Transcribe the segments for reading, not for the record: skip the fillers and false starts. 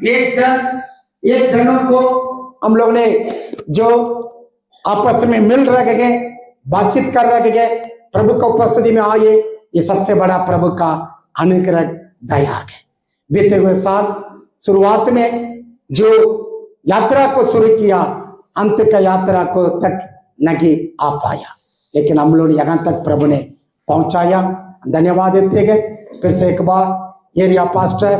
एक जनों को हम लोग ने जो आपस में मिल रहे गए, बातचीत कर रहे गए, प्रभु का उपस्थिति में आए, ये सबसे बड़ा प्रभु का अनुग्रह दया है। बीते हुए साल शुरुआत में जो यात्रा को शुरू किया, अंत का यात्रा को तक नहीं आ पाया, लेकिन हम लोग यहाँ तक प्रभु ने पहुंचाया। धन्यवाद देते गए। फिर से एक बार एरिया पास्टर,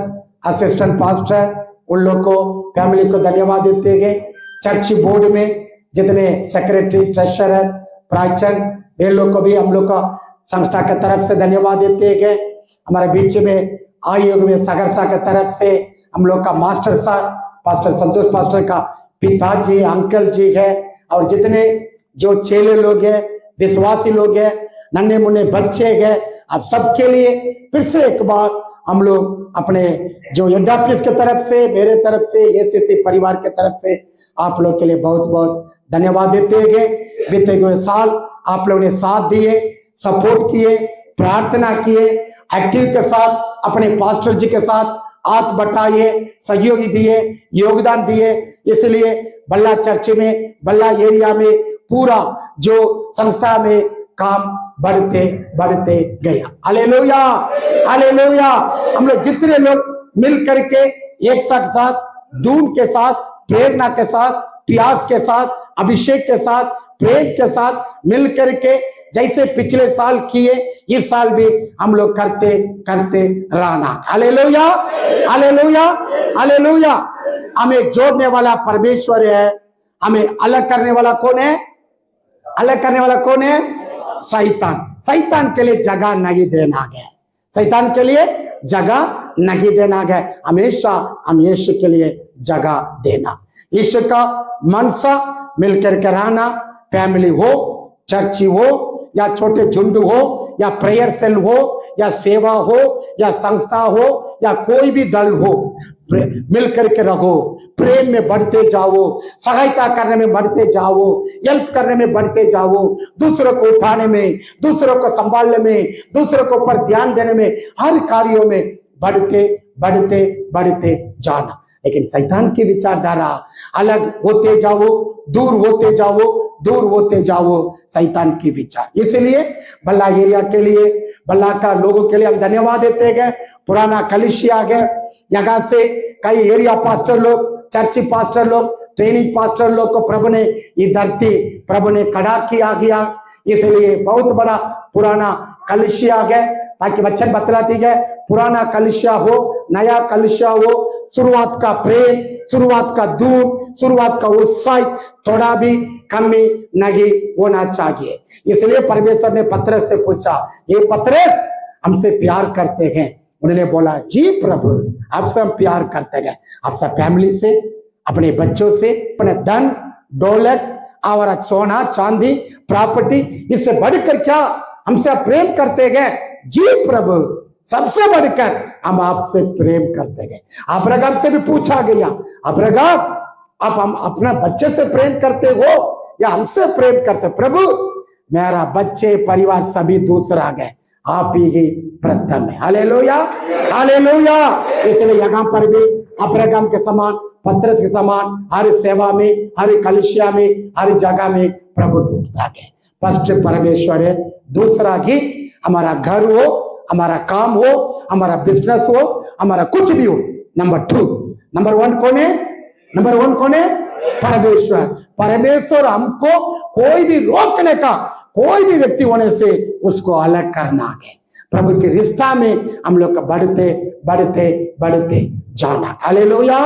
असिस्टेंट पास्टर, उन लोग को, फैमिली को धन्यवाद देते गए। चर्च बोर्ड में जितने सेक्रेटरी, ट्रेजरर, प्राचन, ये लोग को भी हम लोग का संस्था की तरफ से धन्यवाद देते गए। हमारे बीच में आयोग में सागरसा की तरफ से हम लोग का मास्टर साहब, पास्टर संतोष पास्टर का पिताजी, अंकल जी है, और जितने जो चेले लोग हैं, विश्वासी लोग हैं, नन्हे मुन्ने बच्चे हैं, आप सबके लिए फिर से एक बार हम लोग अपने जो एडापिस की तरफ से, मेरे तरफ से, एसीसी परिवार के तरफ से आप लोग के लिए बहुत बहुत धन्यवाद देते गए। बीते हुए साल आप लोगों ने साथ दिए, सपोर्ट किए, प्रार्थना किए, एक्टिव के साथ अपने पास्टर जी के साथ हाथ बटाए, सहयोग दिए, योगदान दिए। इसलिए बल्ला चर्च में, बल्ला एरिया में पूरा जो संस्था में काम बढ़ते बढ़ते गया। Hallelujah, hallelujah. हम लोग जितने लोग मिल करके एक साथ, दून के साथ, प्रेरणा के साथ, प्यास के साथ, अभिषेक के साथ, प्रेम के साथ मिल करके जैसे पिछले साल किए, इस साल भी हम लोग करते करते रहना। Hallelujah, hallelujah, hallelujah. हमें जोड़ने वाला परमेश्वर है, हमें अलग करने वाला कौन है? अलग करने वाला कौन है? शैतान। शैतान के लिए जगह नहीं देना है, शैतान के लिए जगह नहीं देना है। हमेशा हम यीशु के लिए जगह देना, यीशु का मनसा मिलकर के रहना। फैमिली हो, चर्ची हो, या छोटे झुंड हो, या प्रेयर सेल हो, या सेवा हो, या संस्था हो, या कोई भी दल हो, मिल करके रहो, प्रेम में बढ़ते जाओ, सहायता करने में बढ़ते जाओ, हेल्प करने में बढ़ते जाओ, दूसरों को उठाने में, दूसरों को संभालने में, दूसरों को ऊपर ध्यान देने में, हर कार्यों में बढ़ते बढ़ते बढ़ते जाना। लेकिन शैतान की विचारधारा अलग होते जाओ, दूर होते जाओ, दूर होते जाओ शैतान की विचार। इसलिए बल्ला एरिया के लिए, बल्ला का लोगों के लिए हम धन्यवाद देते गए। पुराना कलिसिया गए, यहाँ से कई एरिया पास्टर लोग, चर्ची पास्टर लोग, ट्रेनिंग पास्टर लोग को प्रभु ने ये धरती प्रभु ने खड़ा किया गया। इसलिए बहुत बड़ा पुराना कलिसिया गए, ताकि वचन बतलाती है, पुराना कलिसिया हो, नया कलिसिया हो, शुरुआत का प्रेम, शुरुआत का दूर, शुरुआत का उत्साह थोड़ा भी कमी नहीं होना चाहिए। इसलिए परमेश्वर ने पतरस से पूछा, ये पतरस हमसे प्यार करते हैं? उन्होंने बोला, जी प्रभु, आपसे हम प्यार करते हैं। आपसे फैमिली से, अपने बच्चों से, अपने धन दौलत और सोना चांदी प्रॉपर्टी, इससे बढ़कर क्या हमसे प्रेम करते हैं? जी प्रभु, सबसे बढ़कर हम आपसे प्रेम करते हैं। अब्राहम से भी पूछा गया, अब्राहम आप हम अपना बच्चे से प्रेम करते हो या हमसे प्रेम करते? प्रभु, मेरा बच्चे परिवार सभी दूसरा गए, आप ही प्रथम है। Hallelujah, hallelujah. इसलिए यहाँ पर भी अब्राहम के समान, पतरस के समान हर सेवा में, हर कलिसिया में, हर जगह में प्रभु ढूंढता है। फर्स्ट परमेश्वर है, दूसरा ही हमारा घर हो, हमारा काम हो, हमारा बिजनेस हो, हमारा कुछ भी हो, नंबर 2, नंबर 1 कौन है? नंबर 1 कौन है? परमेश्वर। परमेश्वर हमको कोई भी रोकने का, कोई भी व्यक्ति होने से उसको अलग करना है। प्रभु के रिश्ता में हम लोग का बढ़ते बढ़ते बढ़ते जाना। हालेलुया।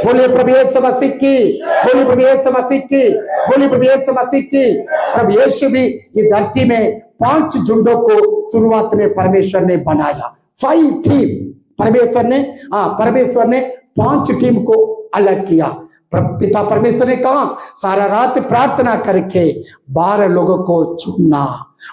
बोले प्रभु यीशु मसीह की, बोले प्रभु यीशु मसीह की, बोले प्रभु यीशु मसीह की। प्रभु यीशु भी ये धरती में 5 झुंडों को शुरुआत में परमेश्वर ने बनाया, 5 टीम परमेश्वर ने 5 टीम को अलग किया। पिता परमेश्वर ने कहा, सारा रात प्रार्थना करके 12 लोगों को चुनना,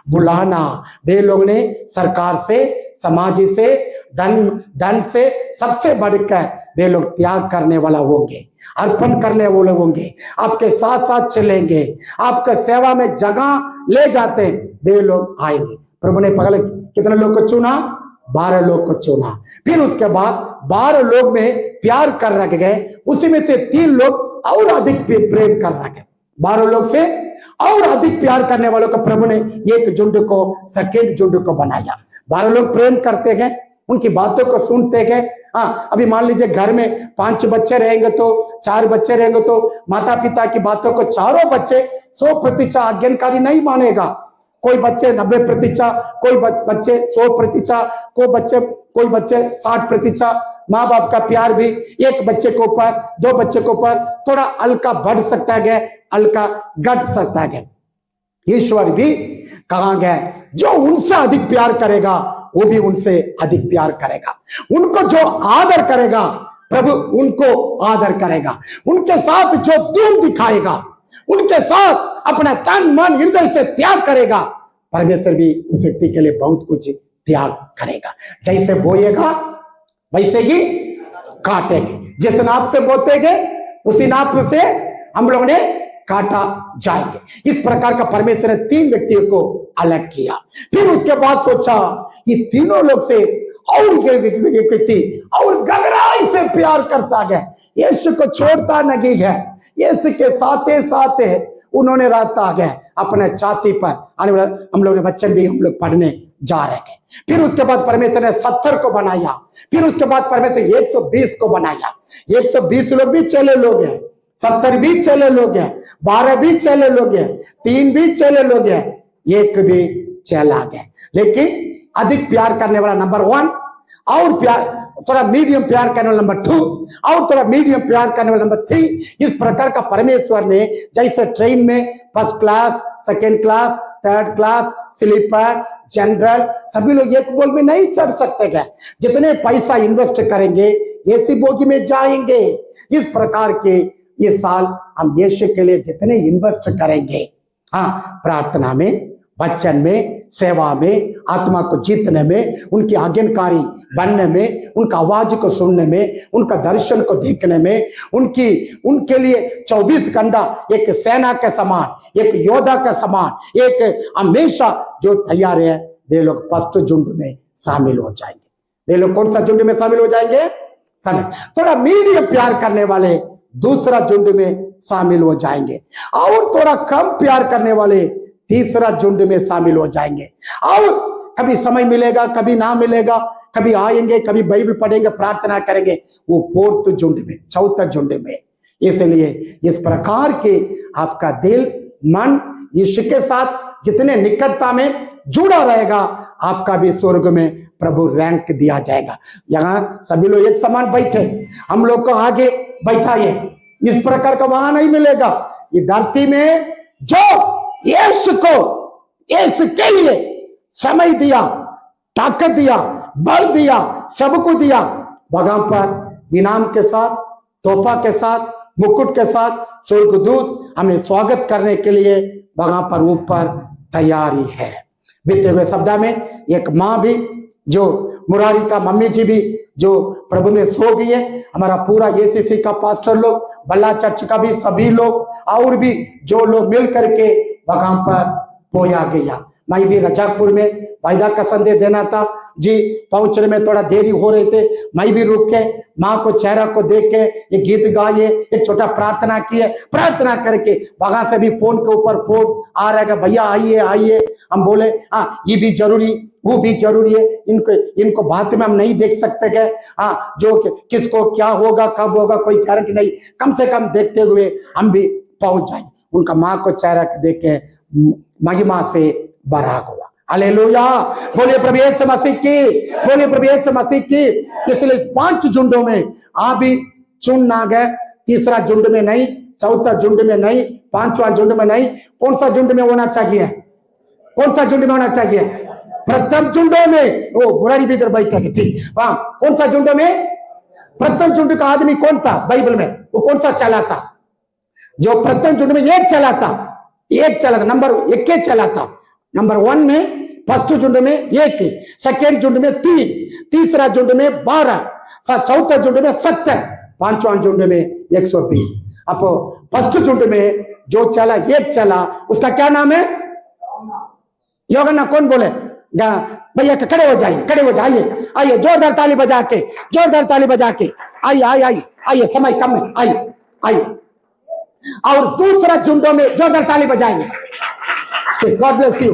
बुलाना। वे लोग ने सरकार से, समाज से, धन से सबसे बढ़कर वे लोग त्याग करने वाला होंगे, अर्पण करने वाले होंगे, आपके साथ साथ चलेंगे, आपके सेवा में जगह ले जाते वे लोग आएंगे। प्रभु ने पहले कितने लोग को चुना? 12 लोग को चुना। फिर उसके बाद 12 लोग में प्यार कर रखे गए, उसी में से 3 लोग और अधिक प्रेम कर रखे। 12 लोग से और अधिक प्यार करने वालों को प्रभु ने एक झुंड को, सेकेंड झुंड को बनाया। 12 लोग प्रेम करते गए, उनकी बातों को सुनते गए। हाँ, अभी मान लीजिए घर में 5 बच्चे रहेंगे तो 4 बच्चे रहेंगे तो माता पिता की बातों को चारों बच्चे 100% आज्ञाकारी नहीं मानेगा। कोई बच्चे 90%, कोई बच्चे 100%, कोई बच्चे 60%। माँ बाप का प्यार भी एक बच्चे के ऊपर, 2 बच्चे के ऊपर थोड़ा हल्का बढ़ सकता है, हल्का घट सकता है। ईश्वर भी कहा गया, जो उनसे अधिक प्यार करेगा वो भी उनसे अधिक प्यार करेगा। उनको जो आदर करेगा प्रभु उनको आदर करेगा। उनके साथ जो दूर दिखाएगा, उनके साथ अपना तन मन हृदय से त्याग करेगा, परमेश्वर भी उस व्यक्ति के लिए बहुत कुछ त्याग करेगा। जैसे बोएगा वैसे ही काटेंगे, जिस नाप से बोतेंगे उसी नाप से हम लोग ने काटा जाएंगे। इस प्रकार का परमेश्वर ने 3 व्यक्तियों को अलग किया। फिर उसके बाद सोचा ये तीनों लोग से और व्यक्ति और गहराई से प्यार करता गया, यीशु को छोड़ता नहीं है। यीशु के साथ उन्होंने रहता गया अपने छाती पर। आने वाला हम लोग वचन भी हम लोग पढ़ने जा रहे हैं। फिर उसके बाद परमेश्वर ने 70 को बनाया। फिर उसके बाद परमेश्वर 120 को बनाया। 120 लोग भी चेले लोग हैं, 70 भी चेले लोग हैं, 12 भी चेले लोग हैं, 3 भी चेले लोग हैं, 1 भी चला गया। लेकिन अधिक प्यार करने वाला नंबर 1, और प्यार थोड़ा मीडियम प्यार करने वाला नंबर 2, और थोड़ा मीडियम प्यार करने वाला नंबर 3। इस प्रकार का परमेश्वर ने, जैसे ट्रेन में first class, second class, third class, sleeper, general, सभी लोग एक बोगी में नहीं चढ़ सकते हैं। जितने पैसा इन्वेस्ट करेंगे एसी बोगी में जाएंगे। इस प्रकार के ये साल हम यीशु के लिए जितने इन्वेस्ट करेंगे, हाँ, प्रार्थना में, वचन में, सेवा में, आत्मा को जीतने में, उनकी आज्ञाकारी बनने में, उनका आवाज को सुनने में, उनका दर्शन को देखने में, उनके लिए 24 घंटा एक सेना के समान, एक योद्धा के समान, एक हमेशा जो तैयार है, वे लोग फर्स्ट झुंड में शामिल हो जाएंगे। वे लोग कौन सा झुंड में शामिल हो जाएंगे? थोड़ा मीडियम प्यार करने वाले दूसरा झुंड में शामिल हो जाएंगे, और थोड़ा कम प्यार करने वाले तीसरा झुंड में शामिल हो जाएंगे। और कभी समय मिलेगा, कभी ना मिलेगा, कभी आएंगे, कभी बाइबल पढ़ेंगे, प्रार्थना करेंगे, वो 4th झुंड में, 4था झुंड में। इसलिए इस प्रकार के आपका दिल मन यीशु के साथ जितने निकटता में जुड़ा रहेगा, आपका भी स्वर्ग में प्रभु रैंक दिया जाएगा। यहाँ सभी लोग एक समान बैठे, हम लोग को आगे बैठाइए, इस प्रकार का वहां नहीं मिलेगा। ये धरती में जो यीशु के लिए समय दिया, ताकत दिया, बल दिया, सबको दिया, वहां पर इनाम के साथ, तोहफा के साथ, मुकुट के साथ स्वर्गदूत हमें स्वागत करने के लिए वहां पर ऊपर तैयारी है। बीते हुए सप्ताह में एक माँ भी, जो मुरारी का मम्मी जी भी, जो प्रभु में सो गई है, हमारा पूरा एसीसी का पास्टर लोग, बल्ला चर्च का भी सभी लोग, और भी जो लोग मिल करके वहां पर पोया गया। मैं भी रजाकपुर में वायदा का संदेश देना था जी, पहुंचने में थोड़ा देरी हो रहे थे, मैं भी रुक के माँ को, चेहरा को देख के ये गीत गाए, एक छोटा प्रार्थना किए, प्रार्थना करके वहां से भी फोन के ऊपर फोन आ रहा है, भैया आइए आइए। हम बोले हाँ, ये भी जरूरी, वो भी जरूरी है, इनको बात में हम नहीं देख सकते गए, हाँ, जो किसको क्या होगा, कब होगा, कोई गारंटी नहीं, कम से कम देखते हुए हम भी पहुंच जाए। उनका माँ को चेहरा देख के महिमा से भरा हुआ। हालेलुया, बोलिए प्रभु यीशु मसीह की, बोलिए प्रभु यीशु मसीह की। इसलिए 5 झुंडों में आप भी चुन ना गए, तीसरा झुंड में नहीं, चौथा झुंड में नहीं, 5वां झुंड में नहीं। कौन सा झुंड में होना चाहिए? कौन सा झुंड में होना चाहिए? प्रथम झुंडों में। ओ बुरारी भी इधर बैठा है, ठीक, वहां कौन सा झुंड में? प्रथम झुंड का आदमी कौन था बाइबल में? वो कौन सा चला था? जो प्रथम झुंड में एक चला था, नंबर 1 चला था। नंबर 1 में, फर्स्ट झुंड में 1, सेकेंड झुंड में 3, तीसरा झुंड में 12, चौथा झुंड में 7, 5वां झुंड में 120। अब फर्स्ट झुंड में जो चला, 1 चला, उसका क्या नाम है? योगन्ना, कौन बोले? भैया खड़े हो जाइए, खड़े हो जाइए, आइए जोरदार ताली बजा के, जोरदार ताली बजा के आइए आइए आइए आइए, समय कम है, आइए आइए। और दूसरा झुंडों में जोरदार ताली बजाएंगे। God bless you.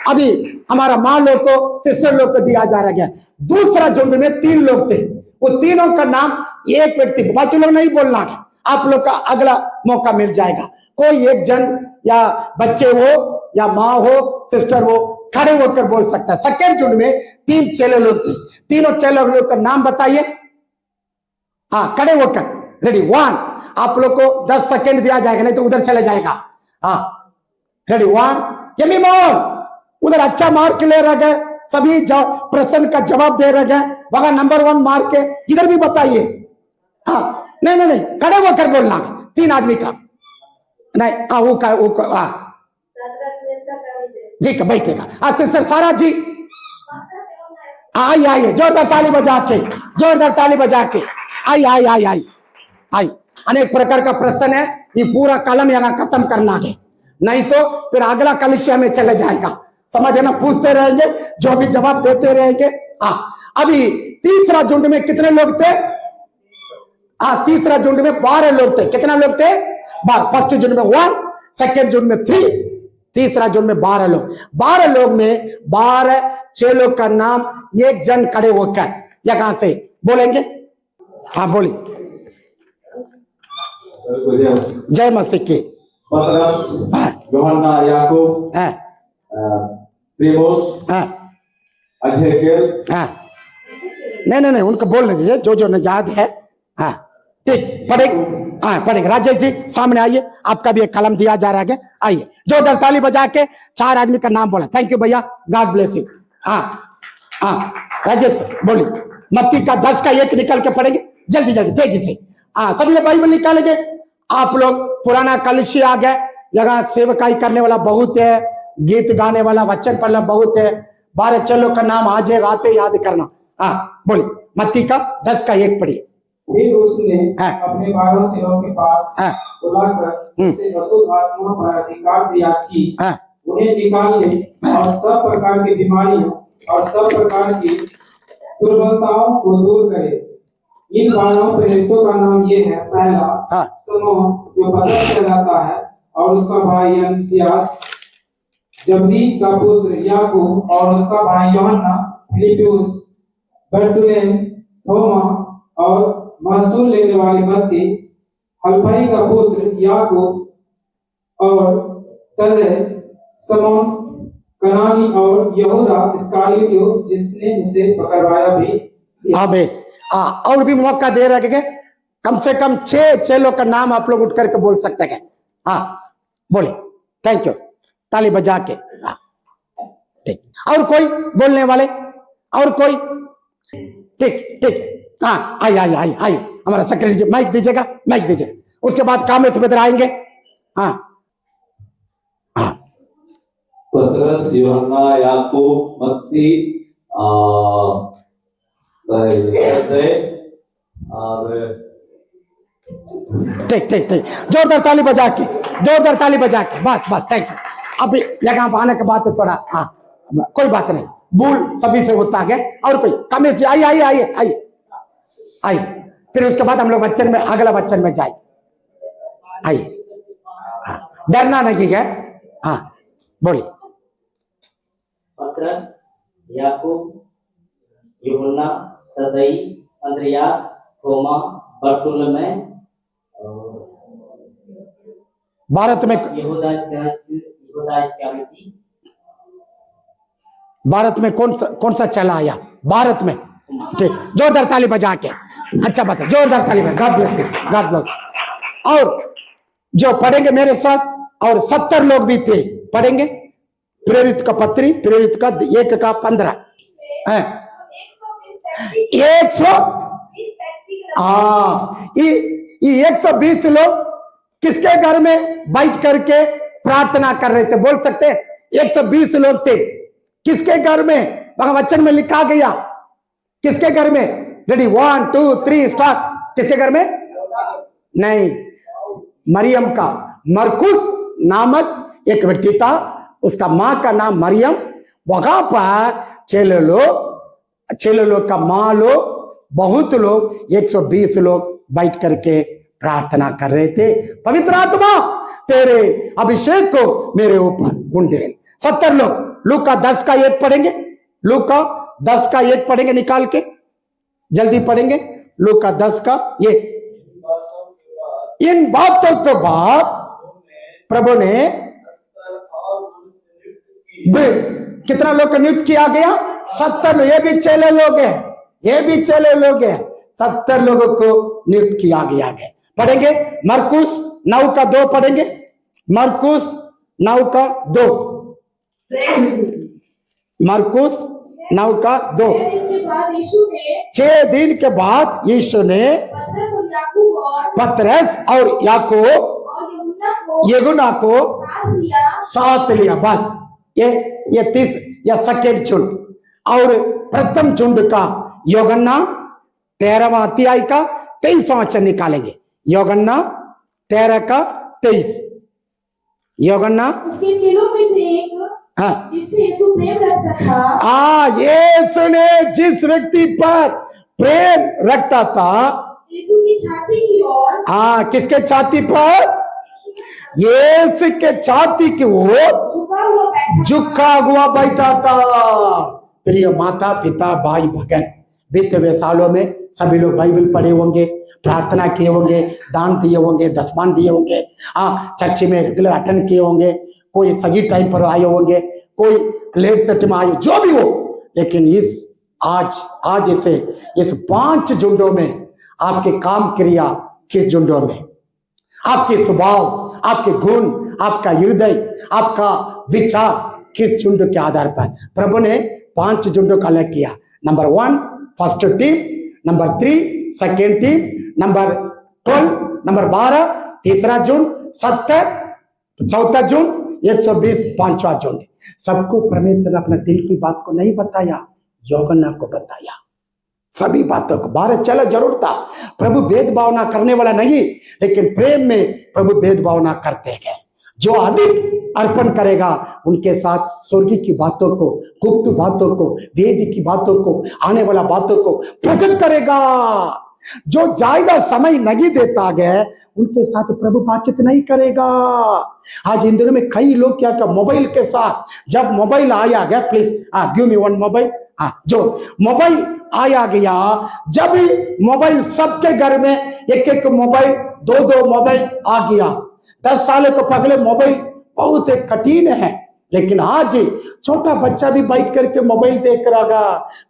अभी हमारा माँ लोग को, सिस्टर लोग को दिया जा रहा है। दूसरा झुंड में 3 लोग थे, वो तीनों का नाम एक व्यक्ति, बाकी लोग नहीं बोलना है, आप लोग का अगला मौका मिल जाएगा। कोई एक जन या बच्चे हो या माँ हो, सिस्टर हो, खड़े होकर बोल सकता है। सेकेंड झुंड में 3 चेले लोग थे, तीनों चेले लोग का नाम बताइए। हाँ, खड़े होकर, रेडी 1। आप लोग को 10 सेकेंड दिया जाएगा, नहीं तो उधर चले जाएगा। हाँ, रेडी 1। यमी मोहन उधर अच्छा मार्क ले रह गए, सभी प्रश्न का जवाब दे रह गए, वहां नंबर 1 मार्क के, इधर भी बताइए। हाँ, नहीं नहीं नहीं, खड़े होकर बोलना, 3 आदमी का नहीं। हाँ जी, बैठेगा। हाँ सिस्टर सारा जी, आइए आइए, जोरदार ताली बजा के, जोरदार ताली बजा के आइए आइए आइए आइए आइए। अनेक प्रकार का प्रश्न है, ये पूरा कलम यहाँ खत्म करना है, नहीं तो फिर अगला कलिसिया में चले जाएगा। समझ है ना, पूछते रहेंगे, जो भी जवाब देते रहेंगे। अभी तीसरा झुंड में कितने लोग थे? तीसरा झुंड में 12 लोग थे। कितना लोग थे? 12। फर्स्ट झुंड में 1, सेकेंड झुंड में 3, तीसरा झुंड में 12 लोग। 12 लोग में 12 चेलों का नाम एक जन खड़े होकर यहां से बोलेंगे। हाँ बोलिए। जय मसीह की। पतरस, यूहन्ना, याकूब, प्रिमोस, अजहेकेल। नहीं नहीं नहीं, उनको बोलने दीजिए जो जो याद है। हाँ ठीक, पढ़ेंगे। हाँ पढ़ेंगे। राजेश जी सामने आइए, आपका भी एक कलम दिया जा रहा है, आइए। जोरदार ताली बजा के 4 आदमी का नाम बोला। थैंक यू भैया, गॉड ब्लेस यू। हाँ राजेश बोलिए। मत्ती का 10 का 1 निकल के पढ़ेंगे, जल्दी जल्दी तेजी से। सभी लोग बाइबल निकालेंगे। आप लोग पुराना कलिसिया आ गए, जगह सेवकाई करने वाला बहुत है, गीत गाने वाला, वचन पढ़ना बहुत है। 12 चेलों का नाम आज आते याद करना। बोलिए, मत्ती का 10 का 1 पढ़िए। फिर उसने अपने 12 चेलों के पास बुलाकर उसे अशुद्ध आत्मा पर अधिकार दिया कि उन्हें निकाल ले और सब प्रकार की बीमारियों और सब प्रकार की दुर्बलताओं को दूर करे। इन 12 प्रेरितों का नाम ये है। पहला समूह जो पतरस कहलाता है, और उसका भाई अंद्रियास, जब्दी का पुत्र याकूब और उसका भाई यूहन्ना, फिलिप्पुस, बरतुलेम, थोमा और महसूल लेने वाली मत्ती, हलफई का पुत्र याकूब और तदे, समौन कनानी और यहूदा इस्करियोती जिसने उसे पकड़वाया भी। आमीन। और भी मौका दे रहे हैं, कम से कम 6 चेलों का नाम आप लोग उठ करके बोल सकते हैं। बोले। थैंक यू, ताली बजा के। ठीक, और कोई बोलने वाले? और कोई? ठीक ठीक। आइए आइए आइए आइए, हमारा सेक्रेटरी जी माइक दीजिएगा, माइक दीजिए। उसके बाद काम से बेहतर आएंगे। पतरस, यूहन्ना, याकूब, मत्ती और ठीक ठीक ठीक, जोरदार ताली बजा के, जोरदार ताली बजा के। बस बस, थैंक यू। अभी यहाँ आने के बाद तो थोड़ा कोई बात नहीं, भूल सभी से होता है। और कोई? कमेश जी आइए आइए आइए आइए आइए। फिर उसके बाद हम लोग वचन में, अगला वचन में जाए। आइए, डरना नहीं है। बोलिए। पतरस, याकूब, यूहन्ना, तदई, अंद्रियास, थोमा, बरतुलमै, भारत में यहूदा इस्करियोती। भारत में कौन सा चला आया? भारत में। ठीक, जोरदार ताली बजा के। अच्छा बात है, जोरदार ताली बजा। God bless you, God bless. और जो पढ़ेंगे मेरे साथ, और 70 लोग भी थे, पढ़ेंगे। प्रेरित का पत्री, प्रेरित का 1 का 15 है। 120 लोग किसके घर में बैठ करके प्रार्थना कर रहे थे? बोल सकते हैं? 120 लोग थे। किसके घर में? वचन में लिखा गया, किसके घर में? Ready 1 2 3 start. किसके घर में? नहीं, मरियम का। मरकुस नामक एक व्यक्ति था, उसका माँ का नाम मरियम, वहां पर चेले लोग का माँ लोग बहुत लोग 120 लोग बैठ करके प्रार्थना कर रहे थे, पवित्र आत्मा तेरे अभिषेक को मेरे ऊपर उंडेल। 70 लोग। लूका 10 का 1 पढ़ेंगे, लूका 10 का 1 पढ़ेंगे, निकाल के जल्दी पढ़ेंगे। लूका 10 का 1। इन बातों के बाद प्रभु ने कितना लोग का नियुक्त किया गया? 70। ये भी चेले लोग हैं, ये भी चेले लोग हैं। 70 लोगों को नियुक्त किया गया है। पढ़ेंगे मरकुस 9 का 2 पढ़ेंगे, मरकुस 9 का 2, मरकुस 9 का 2। 6 दिन के बाद यीशु ने पतरस और याकूब यूहन्ना को साथ लिया। बस ये सेकेंड झुंड। और प्रथम झुंड का यूहन्ना 13वां अध्याय का 23वां वचन निकालेंगे। यूहन्ना 13 का 23। यूहन्ना उसके चेलों में से एक, हाँ, जिससे यीशु प्रेम रखता था, यीशु ने जिस व्यक्ति पर प्रेम रखता था, यीशु की छाती की ओर, किसके छाती पर? यीशु के छाती की ओर झुका हुआ बैठा था। प्रिय माता पिता भाई बहन, बीते हुए सालों में सभी लोग बाइबल पढ़े होंगे, प्रार्थना किए होंगे, दान दिए होंगे, दसमान दिए होंगे, चर्च में रेगुलर अटेंड किए होंगे, कोई सही टाइम पर आए होंगे, कोई लेट सेट में आए, जो भी हो। लेकिन आज इस 5 झुंडों में आपके काम क्रिया किस झुंडों में? आपके स्वभाव, आपके गुण, आपका हृदय, आपका विचार किस झुंड के आधार पर? प्रभु ने 5 झुंडों का अलग किया। Number 1 first team, number 3 second team, number 12, number 12 तीसरा झुंड, 70 चौथा झुंड, 120 5वां झुंड। सबको परमेश्वर ने अपने दिल की बात को नहीं बताया, यूहन्ना को बताया सभी बातों को। 12 चला जरूर था। प्रभु भेदभाव ना करने वाला नहीं, लेकिन प्रेम में प्रभु भेदभाव ना करते हैं। जो अधिक अर्पण करेगा उनके साथ स्वर्गीय की बातों को, गुप्त बातों को, वेद की बातों को, आने वाला बातों को प्रकट करेगा। जो ज्यादा समय नहीं देता है उनके साथ प्रभु बातचीत नहीं करेगा। आज इन दिनों में कई लोग क्या क्या मोबाइल के साथ, जब मोबाइल आया गया, please give me one mobile, जो मोबाइल आया गया, जब मोबाइल सबके घर में एक मोबाइल, 2 मोबाइल आ गया। 10 साल को पहले मोबाइल बहुत कठिन है, लेकिन आज छोटा बच्चा भी बैठ करके मोबाइल देख रहा,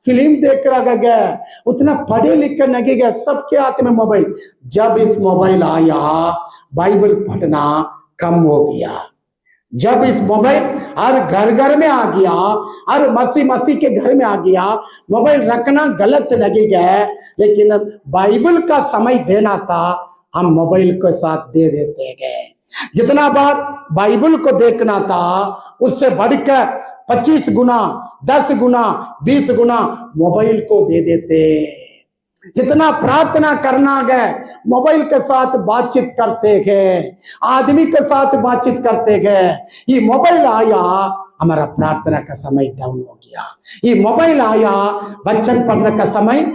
फिल्म देख रहा गया, उतना पढ़े लिखे नहीं गया, सबके हाथ में मोबाइल। जब इस मोबाइल आया, बाइबल पढ़ना कम हो गया। जब इस मोबाइल हर घर में आ गया, हर मसीह के घर में आ गया, मोबाइल रखना गलत लगे गया, लेकिन बबाइबल का समय देना था, हम मोबाइल के साथ दे देते गए। जितना बार बाइबल को देखना था उससे बढ़कर 25 गुना, 10 गुना, 20 गुना मोबाइल को दे देते। जितना प्रार्थना करना गए मोबाइल के साथ बातचीत करते गए, आदमी के साथ बातचीत करते गए। ये मोबाइल आया, हमारा प्रार्थना का समय डाउन हो गया। ये मोबाइल आया, वचन पढ़ने का समय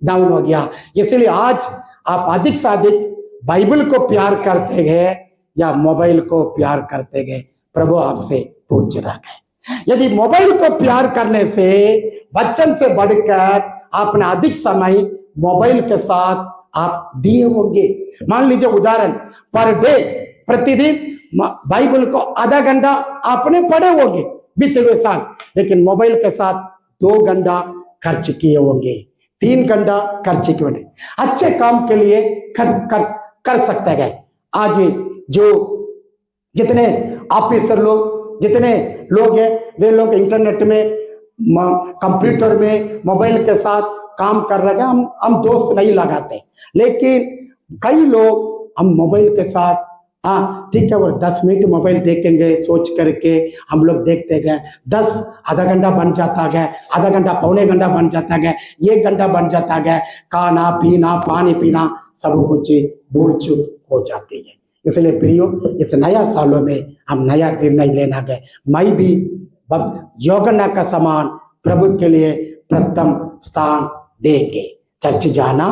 डाउन हो गया। इसलिए आज आप अधिक से अधिक बाइबल को प्यार करते गए या मोबाइल को प्यार करते गए? प्रभु आपसे पूछ रहा है। यदि मोबाइल को प्यार करने से, वचन से बढ़कर आपने अधिक समय मोबाइल के साथ आप दिए होंगे। मान लीजिए उदाहरण, पर डे, प्रतिदिन बाइबल को आधा घंटा आपने पढ़े होंगे बीते हुए साल, लेकिन मोबाइल के साथ 2 घंटा खर्च किए होंगे, 3 घंटा खर्च किए होंगे। अच्छे काम के लिए कर सकते हैं। आज जो जितने ऑफिसर लोग, जितने लोग हैं, वे लोग इंटरनेट में, कंप्यूटर में, मोबाइल के साथ काम कर रहे हैं। हम दोस्त नहीं लगाते, लेकिन कई लोग हम मोबाइल के साथ, ठीक है, वो 10 मिनट मोबाइल देखेंगे सोच करके हम लोग देखते गए, 10 आधा घंटा बन जाता है, आधा घंटा पौने घंटा बन जाता है, 1 घंटा बन जाता है। खाना पीना, पानी पीना, सब कुछ भूल चूक हो जाती है। इसलिए प्रियो, इस नया सालों में हम नया निर्णय लेना है। मैं भी योगना का समान प्रभु के लिए प्रथम स्थान देंगे। चर्च जाना,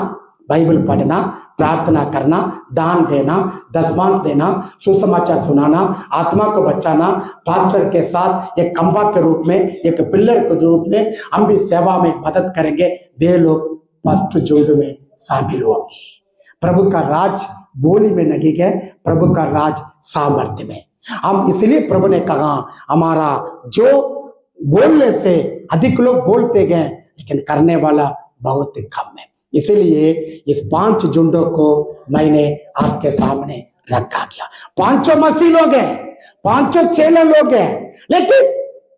बाइबल पढ़ना, प्रार्थना करना, दान देना, दशमांश देना, सुसमाचार सुनाना, आत्मा को बचाना, पास्टर के साथ एक खंभा के रूप में, एक पिलर के रूप में हम भी सेवा में मदद करेंगे। वे लोग फर्स्ट जुल्ड में शामिल होंगे। प्रभु का राज बोली में नहीं है, प्रभु का राज सामर्थ्य में। हम इसलिए प्रभु ने कहा हमारा जो बोलने से अधिक लोग बोलते गए लेकिन करने वाला बहुत कम है। इसलिए इस 5 झुंडों को मैंने आपके सामने रखा गया। 5 मसीह लोग हैं, 5 चेले लोग हैं, लेकिन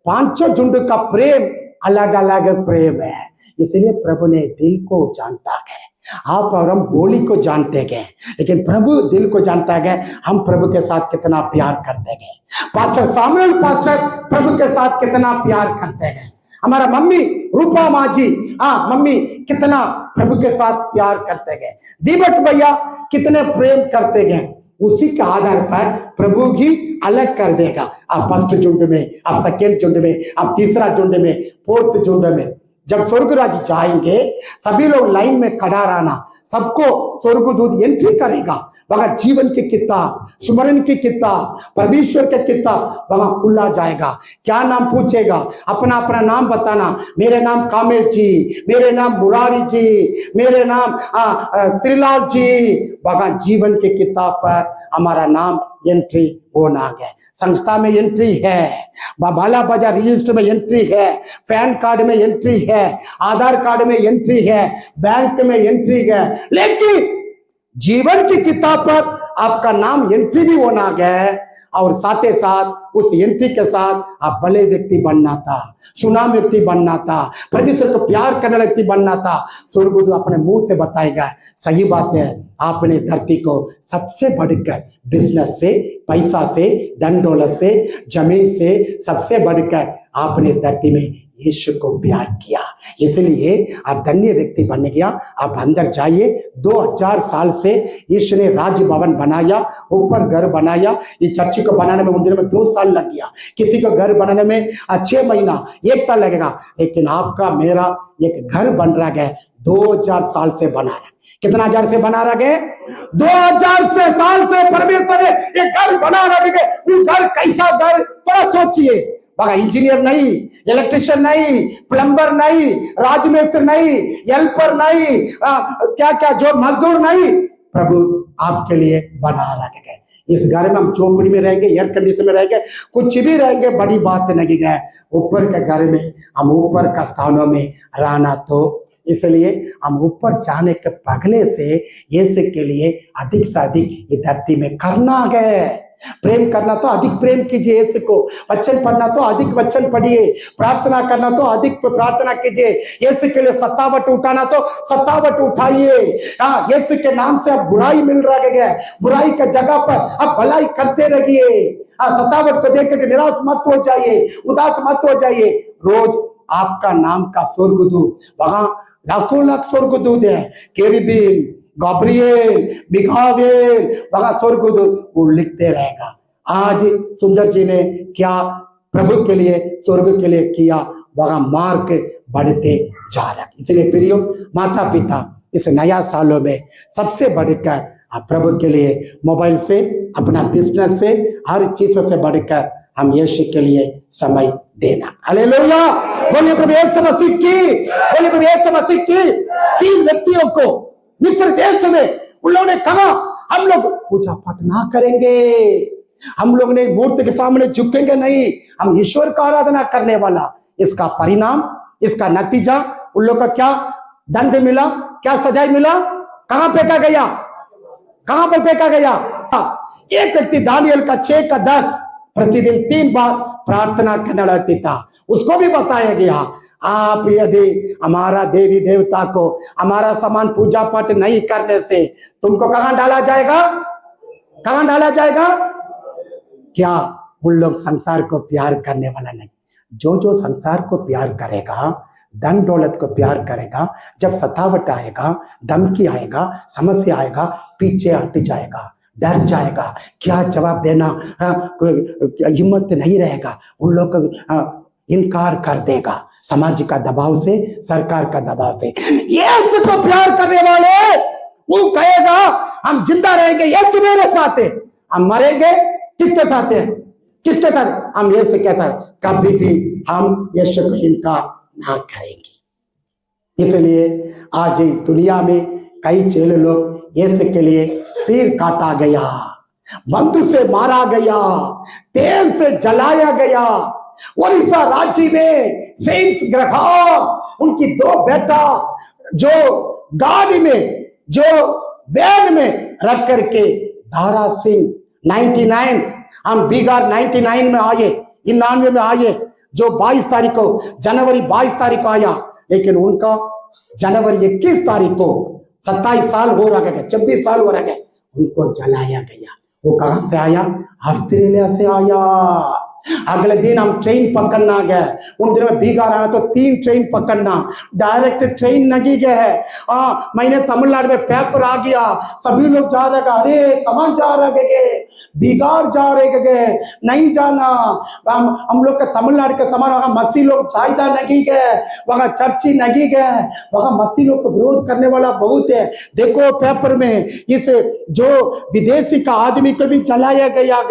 5 झुंड का प्रेम अलग अलग प्रेम है। इसलिए प्रभु ने दिल को जानता है। आप और हम बोली को जानते हैं, लेकिन प्रभु दिल को जानता है हम प्रभु के साथ कितना प्यार करते हैं। पास्टर सामुएल पास्टर प्रभु के साथ कितना प्यार करते हैं। हमारा मम्मी रूपा माँ जी, मम्मी कितना प्रभु के साथ प्यार करते गए। दीपक भैया कितने प्रेम करते गए। उसी के आधार पर प्रभु भी अलग कर देगा। आप फर्स्ट झुंड में, आप सेकेंड झुंड में, आप तीसरा झुंड में, फोर्थ झुंड में। जब स्वर्गराज जाएंगे सभी लोग लाइन में खड़ा रहना, सबको स्वर्गदूत एंट्री करेगा। वहां जीवन की किताब, स्मरण की किताब, परमेश्वर के किताब वहां खुला जाएगा। क्या नाम पूछेगा, अपना अपना नाम बताना। मेरे नाम कामेश जी, मेरे नाम मुरारी जी, मेरे नाम श्रीलाल जी। वहां जीवन की किताब पर हमारा नाम एंट्री होना है। संस्था में एंट्री है, बाला बाजार रजिस्टर में एंट्री है, पैन कार्ड में एंट्री है, आधार कार्ड में एंट्री है, बैंक में एंट्री है, लेकिन जीवन की किताब पर आपका नाम एंट्री भी होना है। और साथ ही साथ उस एंट्री के साथ आप भले व्यक्ति बनना था, सुना व्यक्ति बनना था, परमेश्वर को प्यार करने व्यक्ति बनना था। स्वर्गदूत अपने मुंह से बताएगा। सही बात है, आपने धरती को सबसे बढ़कर बिजनेस से, पैसा से, धन दौलत से, जमीन से सबसे बढ़कर आपने इस धरती में यीशु को प्यार किया। इसलिए आप धन्य व्यक्ति बन गया। आप अंदर जाइए। 2000 साल से यीशु ने राज भवन बनाया, ऊपर घर बनाया। इस चर्च को बनाने में उन दिनों में 2 साल लग गया, किसी को घर बनाने में 6 महीना, 1 साल लगेगा। लेकिन आपका मेरा एक घर बन रहा है, 2000 साल से बना रहा। कितना हजार से बना रहा है? 2000 साल से परमेश्वर ने एक घर बना रहा है। वो घर कैसा घर, थोड़ा सोचिए। वहां इंजीनियर नहीं, इलेक्ट्रिशियन नहीं, प्लम्बर नहीं, राजमिस्त्री नहीं, हेल्पर नहीं, क्या क्या जो मजदूर नहीं, प्रभु आपके लिए बना रखे। इस घर में हम झोपड़ी में रहेंगे, एयर कंडीशन में रहेंगे, कुछ भी रहेंगे, बड़ी बात नहीं है। ऊपर के घर में हम ऊपर का स्थानों में रहना। तो इसलिए हम ऊपर जाने के पगले से यीशु के लिए अधिक से अधिक इस धरती में करना है। प्रेम करना तो अधिक प्रेम कीजिए यीशु को, वचन पढ़ना तो अधिक वचन पढ़िए, प्रार्थना करना तो अधिक प्रार्थना कीजिए, यीशु के लिए सत्तावट उठाना तो सत्तावट उठाइए। यीशु के नाम से अब बुराई मिल रहा है, बुराई के जगह पर अब भलाई करते रहिए। सत्तावट को देख के निराश मत हो जाइए, उदास मत हो जाइए। रोज आपका नाम का स्वर्गदूत, वहां लाखों लाख स्वर्गदूत है, केरुबीन, गब्रिएल, मिखाएल, वहां स्वर्गदूत वो लिखते रहेगा। आज सुंदर जी ने क्या प्रभु के लिए, स्वर्ग के लिए किया, वहां मार्क बढ़ते जा रहा है। इसलिए प्रियो माता पिता, इस नया सालों में सबसे बढ़कर आप प्रभु के लिए मोबाइल से, अपना बिजनेस से, हर चीजों से बढ़कर हम यीशु के लिए समय देना। हालेलुया, बोलिए प्रभु यीशु मसीह की, बोलिए प्रभु यीशु मसीह की। 3 व्यक्तियों को मिस्र देश में उन लोगों ने कहा हम लोग पूजा पाठ ना करेंगे, हम लोग ने मूर्ति के सामने झुकेंगे नहीं, हम ईश्वर का आराधना करने वाला। इसका परिणाम, इसका नतीजा उन लोग का क्या दंड मिला, क्या सजाए मिला? कहां फेंका गया? कहां पर फेंका गया? एक व्यक्ति दानियल का 6 का 10 प्रतिदिन 3 बार प्रार्थना करने लगती था। उसको भी बताया गया आप यदि हमारा देवी देवता को, हमारा समान पूजा पाठ नहीं करने से तुमको कहां डाला जाएगा? कहां डाला जाएगा? क्या उन लोग संसार को प्यार करने वाला नहीं? जो संसार को प्यार करेगा, धन दौलत को प्यार करेगा, जब सतावट आएगा, धमकी आएगा, समस्या आएगा, पीछे हट जाएगा, डर जाएगा, क्या जवाब देना हिम्मत नहीं रहेगा। उन लोग इनकार कर देगा, समाज का दबाव से, सरकार का दबाव से। यीशु को प्यार करने वाले वो कहेगा हम जिंदा रहेंगे, यीशु मेरे साथ है। हम मरेंगे किसके साथ है? किसके साथ? हम यीशु के साथ। कभी भी हम यीशु को इनकार ना करेंगे। इसलिए आज इस दुनिया में कई चेले लोग यीशु के लिए सिर काटा गया, बंदूक से मारा गया, तेल से जलाया गया। ओडिशा राज्य में सेंट्स ग्रहाम उनकी 2 बेटा जो गाड़ी में, जो वैन में रख करके दारा सिंह 99, हम बिहार 99 में आए, 99 में आए, जो 22 तारीख को, जनवरी 22 तारीख को आया, लेकिन उनका जनवरी 21 तारीख को 27 साल हो रहा है, 26 साल हो रहा है, उनको जलाया गया। वो कहां से आया? ऑस्ट्रेलिया से आया। अगले दिन हम ट्रेन पकड़ना गए, उन दिनों में बिहार आना तो 3 ट्रेन पकड़ना, डायरेक्ट ट्रेन नहीं गए है। मैंने तमिलनाडु में पेपर आ गया, सभी लोग जा रहे, अरे कहाँ जा रहे गए? बिहार जा रहे गए, नहीं जाना। हम लोग का तमिलनाडु के समान वहां मसीह लोग ज्यादा नहीं गए, वहां चर्ची नहीं गए, वहां मसीह लोग को विरोध करने वाला बहुत है। देखो पेपर में इस जो विदेशी का आदमी को भी जलाया गया,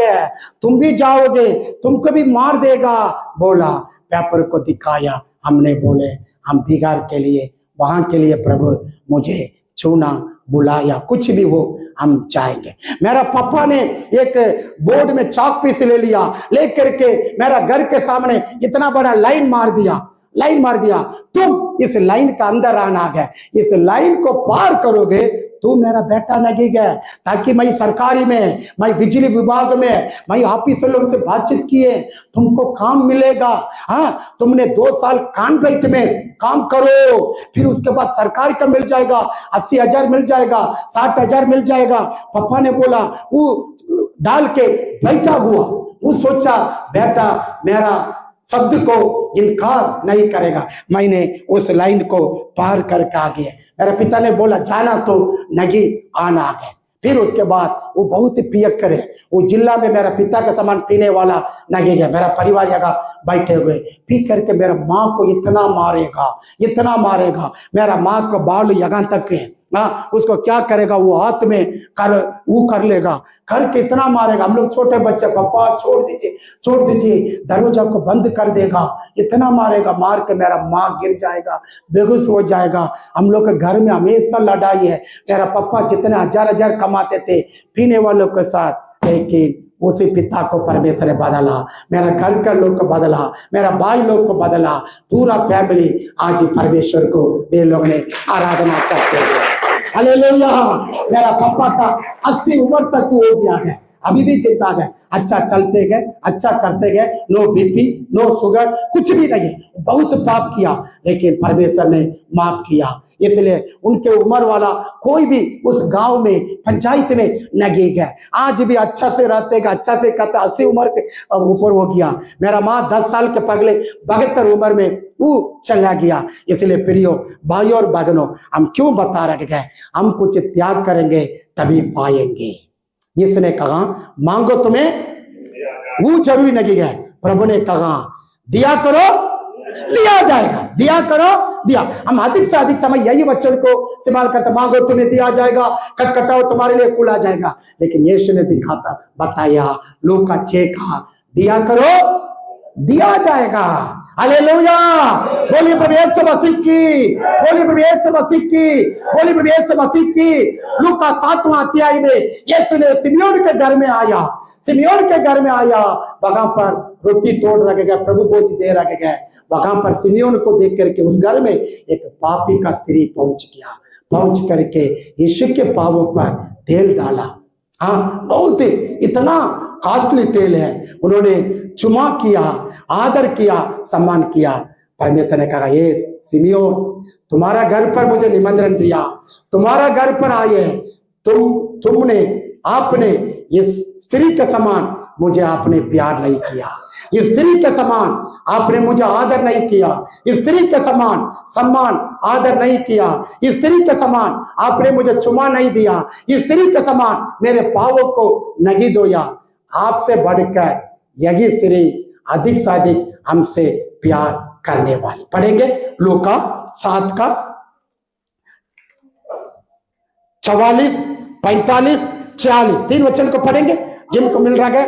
तुम भी जाओगे, तुमको भी मार देगा बोला। पेपर को दिखाया, हमने बोले हम बिहार के लिए, वहां के लिए प्रभु मुझे चुना, बुलाया, कुछ भी हो हम जाएंगे। मेरा पापा ने एक बोर्ड में चाक पीस ले लिया, लेकर के मेरा घर के सामने इतना बड़ा लाइन मार दिया, तुम इस लाइन का अंदर आना है, इस लाइन को पार करोगे तू मेरा बेटा नहीं गया। ताकि मैं सरकारी में, मैं बिजली विभाग में, मैं ऑफिसर लोग से बातचीत किए, तुमको काम मिलेगा। हाँ, तुमने 2 साल कॉन्ट्रैक्ट में काम करो, फिर उसके बाद सरकारी का मिल जाएगा, 80,000 मिल जाएगा, 60,000 मिल जाएगा। पापा ने बोला, वो डाल के बैठा हुआ, वो सोचा बेटा मेरा शब्द को इनकार नहीं करेगा। मैंने उस लाइन को पार करके आ गया। मेरे पिता ने बोला जाना तो नहीं आना है। फिर उसके बाद वो बहुत ही पियक्कर है, वो जिला में मेरा पिता के समान पीने वाला नहीं है। मेरा परिवार यहाँ बैठे हुए पी करके मेरा माँ को इतना मारेगा, मेरा माँ को बाल यहाँ तक है। हाँ, उसको क्या करेगा, वो हाथ में कर लेगा, करके इतना मारेगा। हम लोग छोटे बच्चे, पापा छोड़ दीजिए, दरवाजा को बंद कर देगा, इतना मारेगा। मार के मेरा माँ गिर जाएगा, बेहोश हो जाएगा। हम लोग के घर में हमेशा लड़ाई है। मेरा पापा जितने हजार कमाते थे पीने वालों के साथ, लेकिन उसी पिता को परमेश्वर ने बदला, मेरा घर का लोग को बदला, मेरा भाई लोग को बदला, पूरा फैमिली आज परमेश्वर को ये लोग ने आराधना करते हैं। हालेलुया। मेरा पापा का 80 उम्र तक हो गया है, अभी भी चिंता है। अच्छा चलते गए, अच्छा करते गए, नो बीपी, नो शुगर, कुछ भी नहीं। बहुत पाप किया, लेकिन परमेश्वर ने माफ किया। इसलिए उनके उम्र वाला कोई भी उस गांव में, पंचायत में नहीं गए। आज भी अच्छा से रहते गए, अच्छा से करते। 80 उम्र के ऊपर हो गया। मेरा माँ 10 साल के पगले 72 उम्र में वो चला गया। इसलिए प्रियो भाइयों और बहनों, हम क्यों बता रहे हैं, हम कुछ त्याग करेंगे तभी पाएंगे। जिसने कहा मांगो तुम्हें, वो जरूरी नहीं है। प्रभु ने कहा दिया करो दिया जाएगा, दिया करो दिया। हम अधिक से अधिक समय यही वचन को इस्तेमाल करते, मांगो तुम्हें दिया जाएगा, खटखटाओ तुम्हारे लिए खुला जाएगा। लेकिन यीशु ने बताया, लूका 6 का दिया करो दिया जाएगा। हालेलुया। बोलिए प्रभु यीशु मसीह की, बोलिए प्रभु यीशु मसीह की, बोलिए प्रभु यीशु मसीह की। लूका 7वां अध्याय में यीशु ने सिमियोन के घर में आया, सिमियोन के घर में आया, वहां पर रोटी तोड़ रखे गए, प्रभु भोज दे रखे गए। वहां पर सिमियोन को देख करके उस घर में एक पापी का स्त्री पहुंच करके यीशु के पांवों पर तेल डाला। हाँ, बहुत इतना कॉस्टली तेल है। उन्होंने चुमा किया, आदर किया, सम्मान किया। परमेश्वर ने कहा, ये सिमियोन, तुम्हारा घर पर मुझे निमंत्रण दिया, तुम्हारा घर पर आए, आपने इस स्त्री के समान मुझे आपने प्यार नहीं किया, इस स्त्री के समान आपने मुझे आदर नहीं किया, इस स्त्री के समान सम्मान आदर नहीं किया, इस स्त्री के समान आपने मुझे चुमा नहीं दिया, इस स्त्री के समान मेरे पावों को नहीं धोया। आपसे बढ़कर यही स्त्री अधिक से अधिक हमसे प्यार करने वाली। पढ़ेंगे लूका 7 का 44, 45, 46 तीन वचन को पढ़ेंगे जिनको मिल रहा है।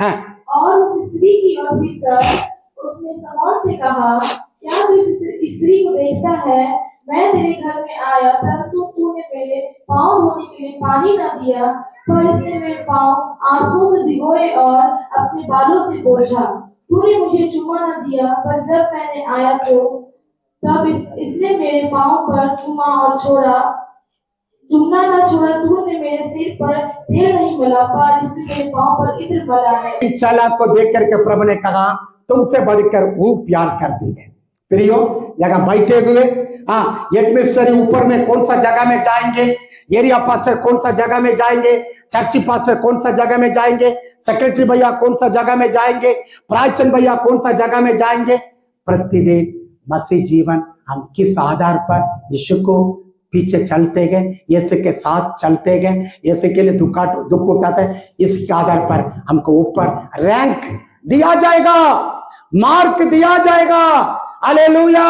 हाँ। और उस स्त्री की ओर फिरकर उसने शमौन से कहा, क्या तू इस स्त्री को देखता है? मैं तेरे घर में आया, परंतु तूने मेरे पाँव धोने के लिए पानी न दिया, पर इसने मेरे पाँव आंसुओं से भिगोए और अपने बालों से पोंछा। तूने मुझे चूमा न दिया, पर जब मैंने आया तो तब इसने मेरे पाँव पर चूमा और छोड़ा, चूमना न छोड़ा। तूने मेरे सिर पर तेल नहीं मला, पर इसने मेरे पाँव पर इत्र मला है। इन चालाक को देख करके प्रभु ने कहा, तुमसे बढ़कर वो प्यार करती है। प्रियो, जगह बैठे हुए, हाँ, एडमिनिस्ट्रेटिव ऊपर में कौन सा जगह में जाएंगे, एरिया पास्टर कौन सा जगह में जाएंगे, चर्ची पास्टर कौन सा जगह में जाएंगे, सेक्रेटरी भैया कौन सा जगह में जाएंगे, प्राचीन भैया कौन सा जगह में जाएंगे। प्रतिदिन मसीह जीवन हम किस आधार पर यीशु को पीछे चलते गए, यीशु के साथ चलते गए, यीशु के लिए दुख उठाते हैं, इसके आधार पर हमको ऊपर रैंक दिया जाएगा, मार्क दिया जाएगा। हालेलुया,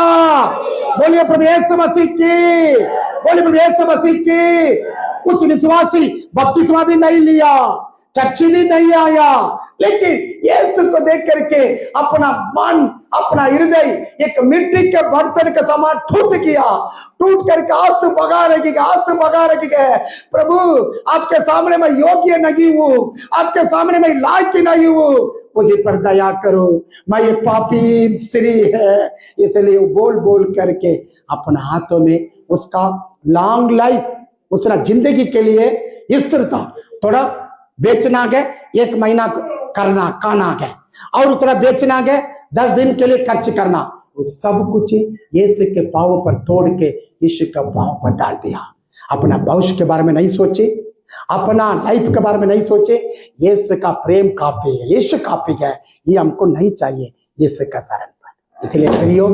बोलिए प्रभु यीशु मसीह की, बोलिए प्रभु यीशु मसीह की। उस विश्वासी बपतिस्मा भी नहीं लिया, चर्ची भी नहीं आया, लेकिन यीशु को देख करके अपना मन, अपना हृदय एक मिट्टी के बर्तन के समान टूट गया, टूट करके आंसू बगा रही है। प्रभु, आपके सामने मैं योग्य नहीं हूँ, आपके सामने मैं लायक नहीं हूँ, मुझे पर दया करो, मैं ये पापी स्त्री है। इसलिए बोल बोल करके अपना हाथों में उसका लॉन्ग लाइफ, उसने जिंदगी के लिए स्थिरता थोड़ा बेचना गए, 1 महीना करना काना गए, और उतना बेचना गए 10 दिन के लिए खर्च करना, वो सब कुछ यीशु के पांवों पर तोड़ के यीशु के पांव पर डाल दिया। अपना भविष्य के बारे में नहीं सोचे, अपना लाइफ के बारे में नहीं सोचे। यीशु का प्रेम काफी है, यीशु काफी है, ये हमको नहीं चाहिए यीशु का शरण पर। इसलिए प्रियो,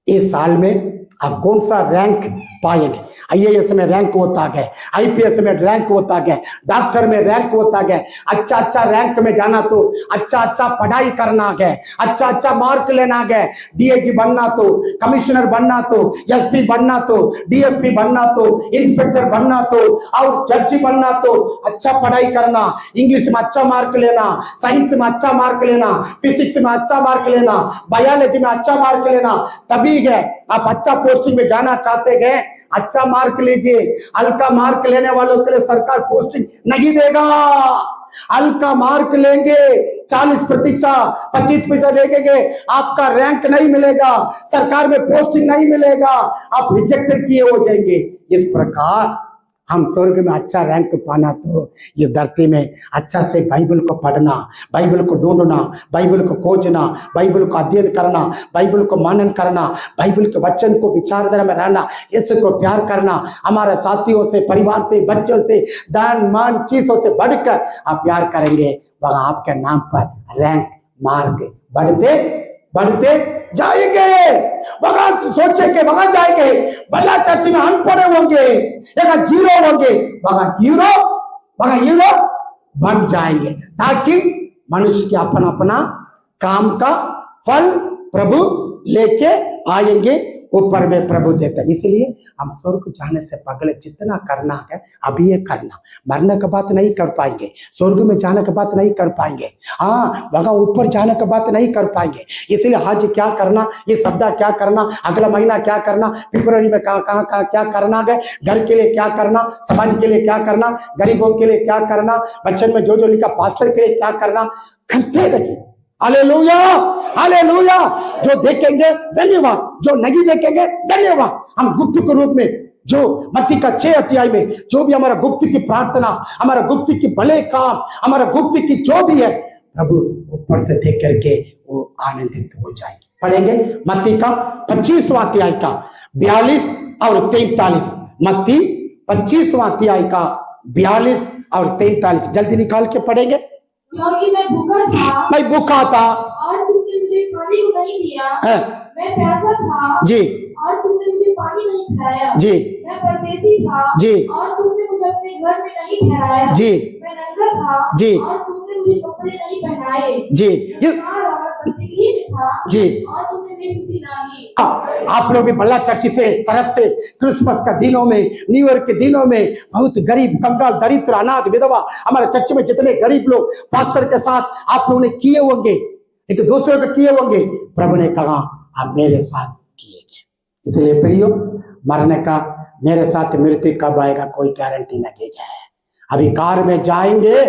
इस साल में आप कौन सा रैंक पाएंगे? IAS में रैंक होता गया, IPS में रैंक होता गया, डॉक्टर में रैंक होता गया। अच्छा रैंक में जाना तो अच्छा पढ़ाई करना गया, अच्छा मार्क लेना गया। DAG बनना तो, कमिश्नर बनना तो, SP बनना तो, DSP बनना तो, इंस्पेक्टर बनना तो, और जज बनना तो अच्छा पढ़ाई करना, इंग्लिश में अच्छा मार्क लेना, साइंस में अच्छा मार्क लेना, फिजिक्स में अच्छा मार्क लेना, बायोलॉजी में अच्छा मार्क लेना, तभी गए आप अच्छा पोस्टिंग में जाना चाहते गए। अच्छा मार्क लीजिए, हल्का मार्क लेने वालों के लिए सरकार पोस्टिंग नहीं देगा। हल्का मार्क लेंगे, 40%, 25% लेंगे, आपका रैंक नहीं मिलेगा, सरकार में पोस्टिंग नहीं मिलेगा, आप रिजेक्टेड किए हो जाएंगे। इस प्रकार हम स्वर्ग में अच्छा रैंक पाना तो इस धरती में अच्छा से बाइबल को पढ़ना, बाइबल को ढूंढना, बाइबल को खोजना, बाइबल को अध्ययन करना, बाइबल को मनन करना, बाइबल के वचन को विचारधारा में रहना, यीशु को प्यार करना, हमारे साथियों से, परिवार से, बच्चों से, दान मान चीजों से बढ़कर आप प्यार करेंगे, वहां आपके नाम पर रैंक मार्क बढ़ते जाएंगे। वहां सोचेंगे, वहां जाएंगे, बल्ला चर्च में अनपढ़े होंगे, यहाँ जीरो होंगे, वहां हीरो बन जाएंगे, ताकि मनुष्य के अपना काम का फल प्रभु लेके आएंगे, ऊपर में प्रभु देता है। इसलिए हम स्वर्ग जाने से पहले जितना करना है अभी ये करना, मरने के बाद नहीं कर पाएंगे, स्वर्ग में जाने के बाद नहीं कर पाएंगे, हाँ वहां ऊपर जाने के बाद नहीं कर पाएंगे। इसलिए आज क्या करना, ये सप्ताह क्या करना, अगला महीना क्या करना, फरवरी में कहाँ क्या करना है, घर के लिए क्या करना, समाज के लिए क्या करना, गरीबों के लिए क्या करना, बच्चन में जो लिखा पास्टर के लिए क्या करना, करते रहिए। Hallelujah, hallelujah. जो देखेंगे धन्यवाद, जो नहीं देखेंगे धन्यवाद। हम गुप्त के रूप में जो मत्ती का 6 अध्याय में जो भी हमारा गुप्त की प्रार्थना, हमारा गुप्त की भले काम, हमारा गुप्त की जो भी है, प्रभु ऊपर से देख करके वो आनंदित हो जाएंगे। पढ़ेंगे मत्ती का 25वां अध्याय का 42 और 43। मत्ती 25वां अध्याय का 42 और 43 जल्दी निकाल के पढ़ेंगे। क्योंकि मैं भूखा था और तुमने मुझे खाने को नहीं दिया, मैं प्यासा था जी और तुमने मुझे पानी नहीं पिलाया जी, मैं परदेसी था जी और तुमने मुझे अपने घर में नहीं ठहराया जी, मैं नंगा था जी और तुमने मुझे कपड़े नहीं पहनाए जी। बीमार और प्रतिक्रिया में था जी। और तुमने मेरी स्तुति ना की। आप लोग भी बल्ला चर्च से तरफ से क्रिसमस का दिनों में, न्यू ईयर के दिनों में बहुत गरीब, कंगाल, दरिद्र, अनाथ, विधवा, हमारे चर्च में जितने गरीब लोग पास्टर के साथ आप लोगों ने किए होंगे, एक दूसरे को किए होंगे, प्रभु ने कहा आप मेरे साथ किए गए। इसलिए प्रियो, मरने का, मेरे साथ मृत्यु कब आएगा कोई गारंटी नहीं है। अभी कार में जाएंगे,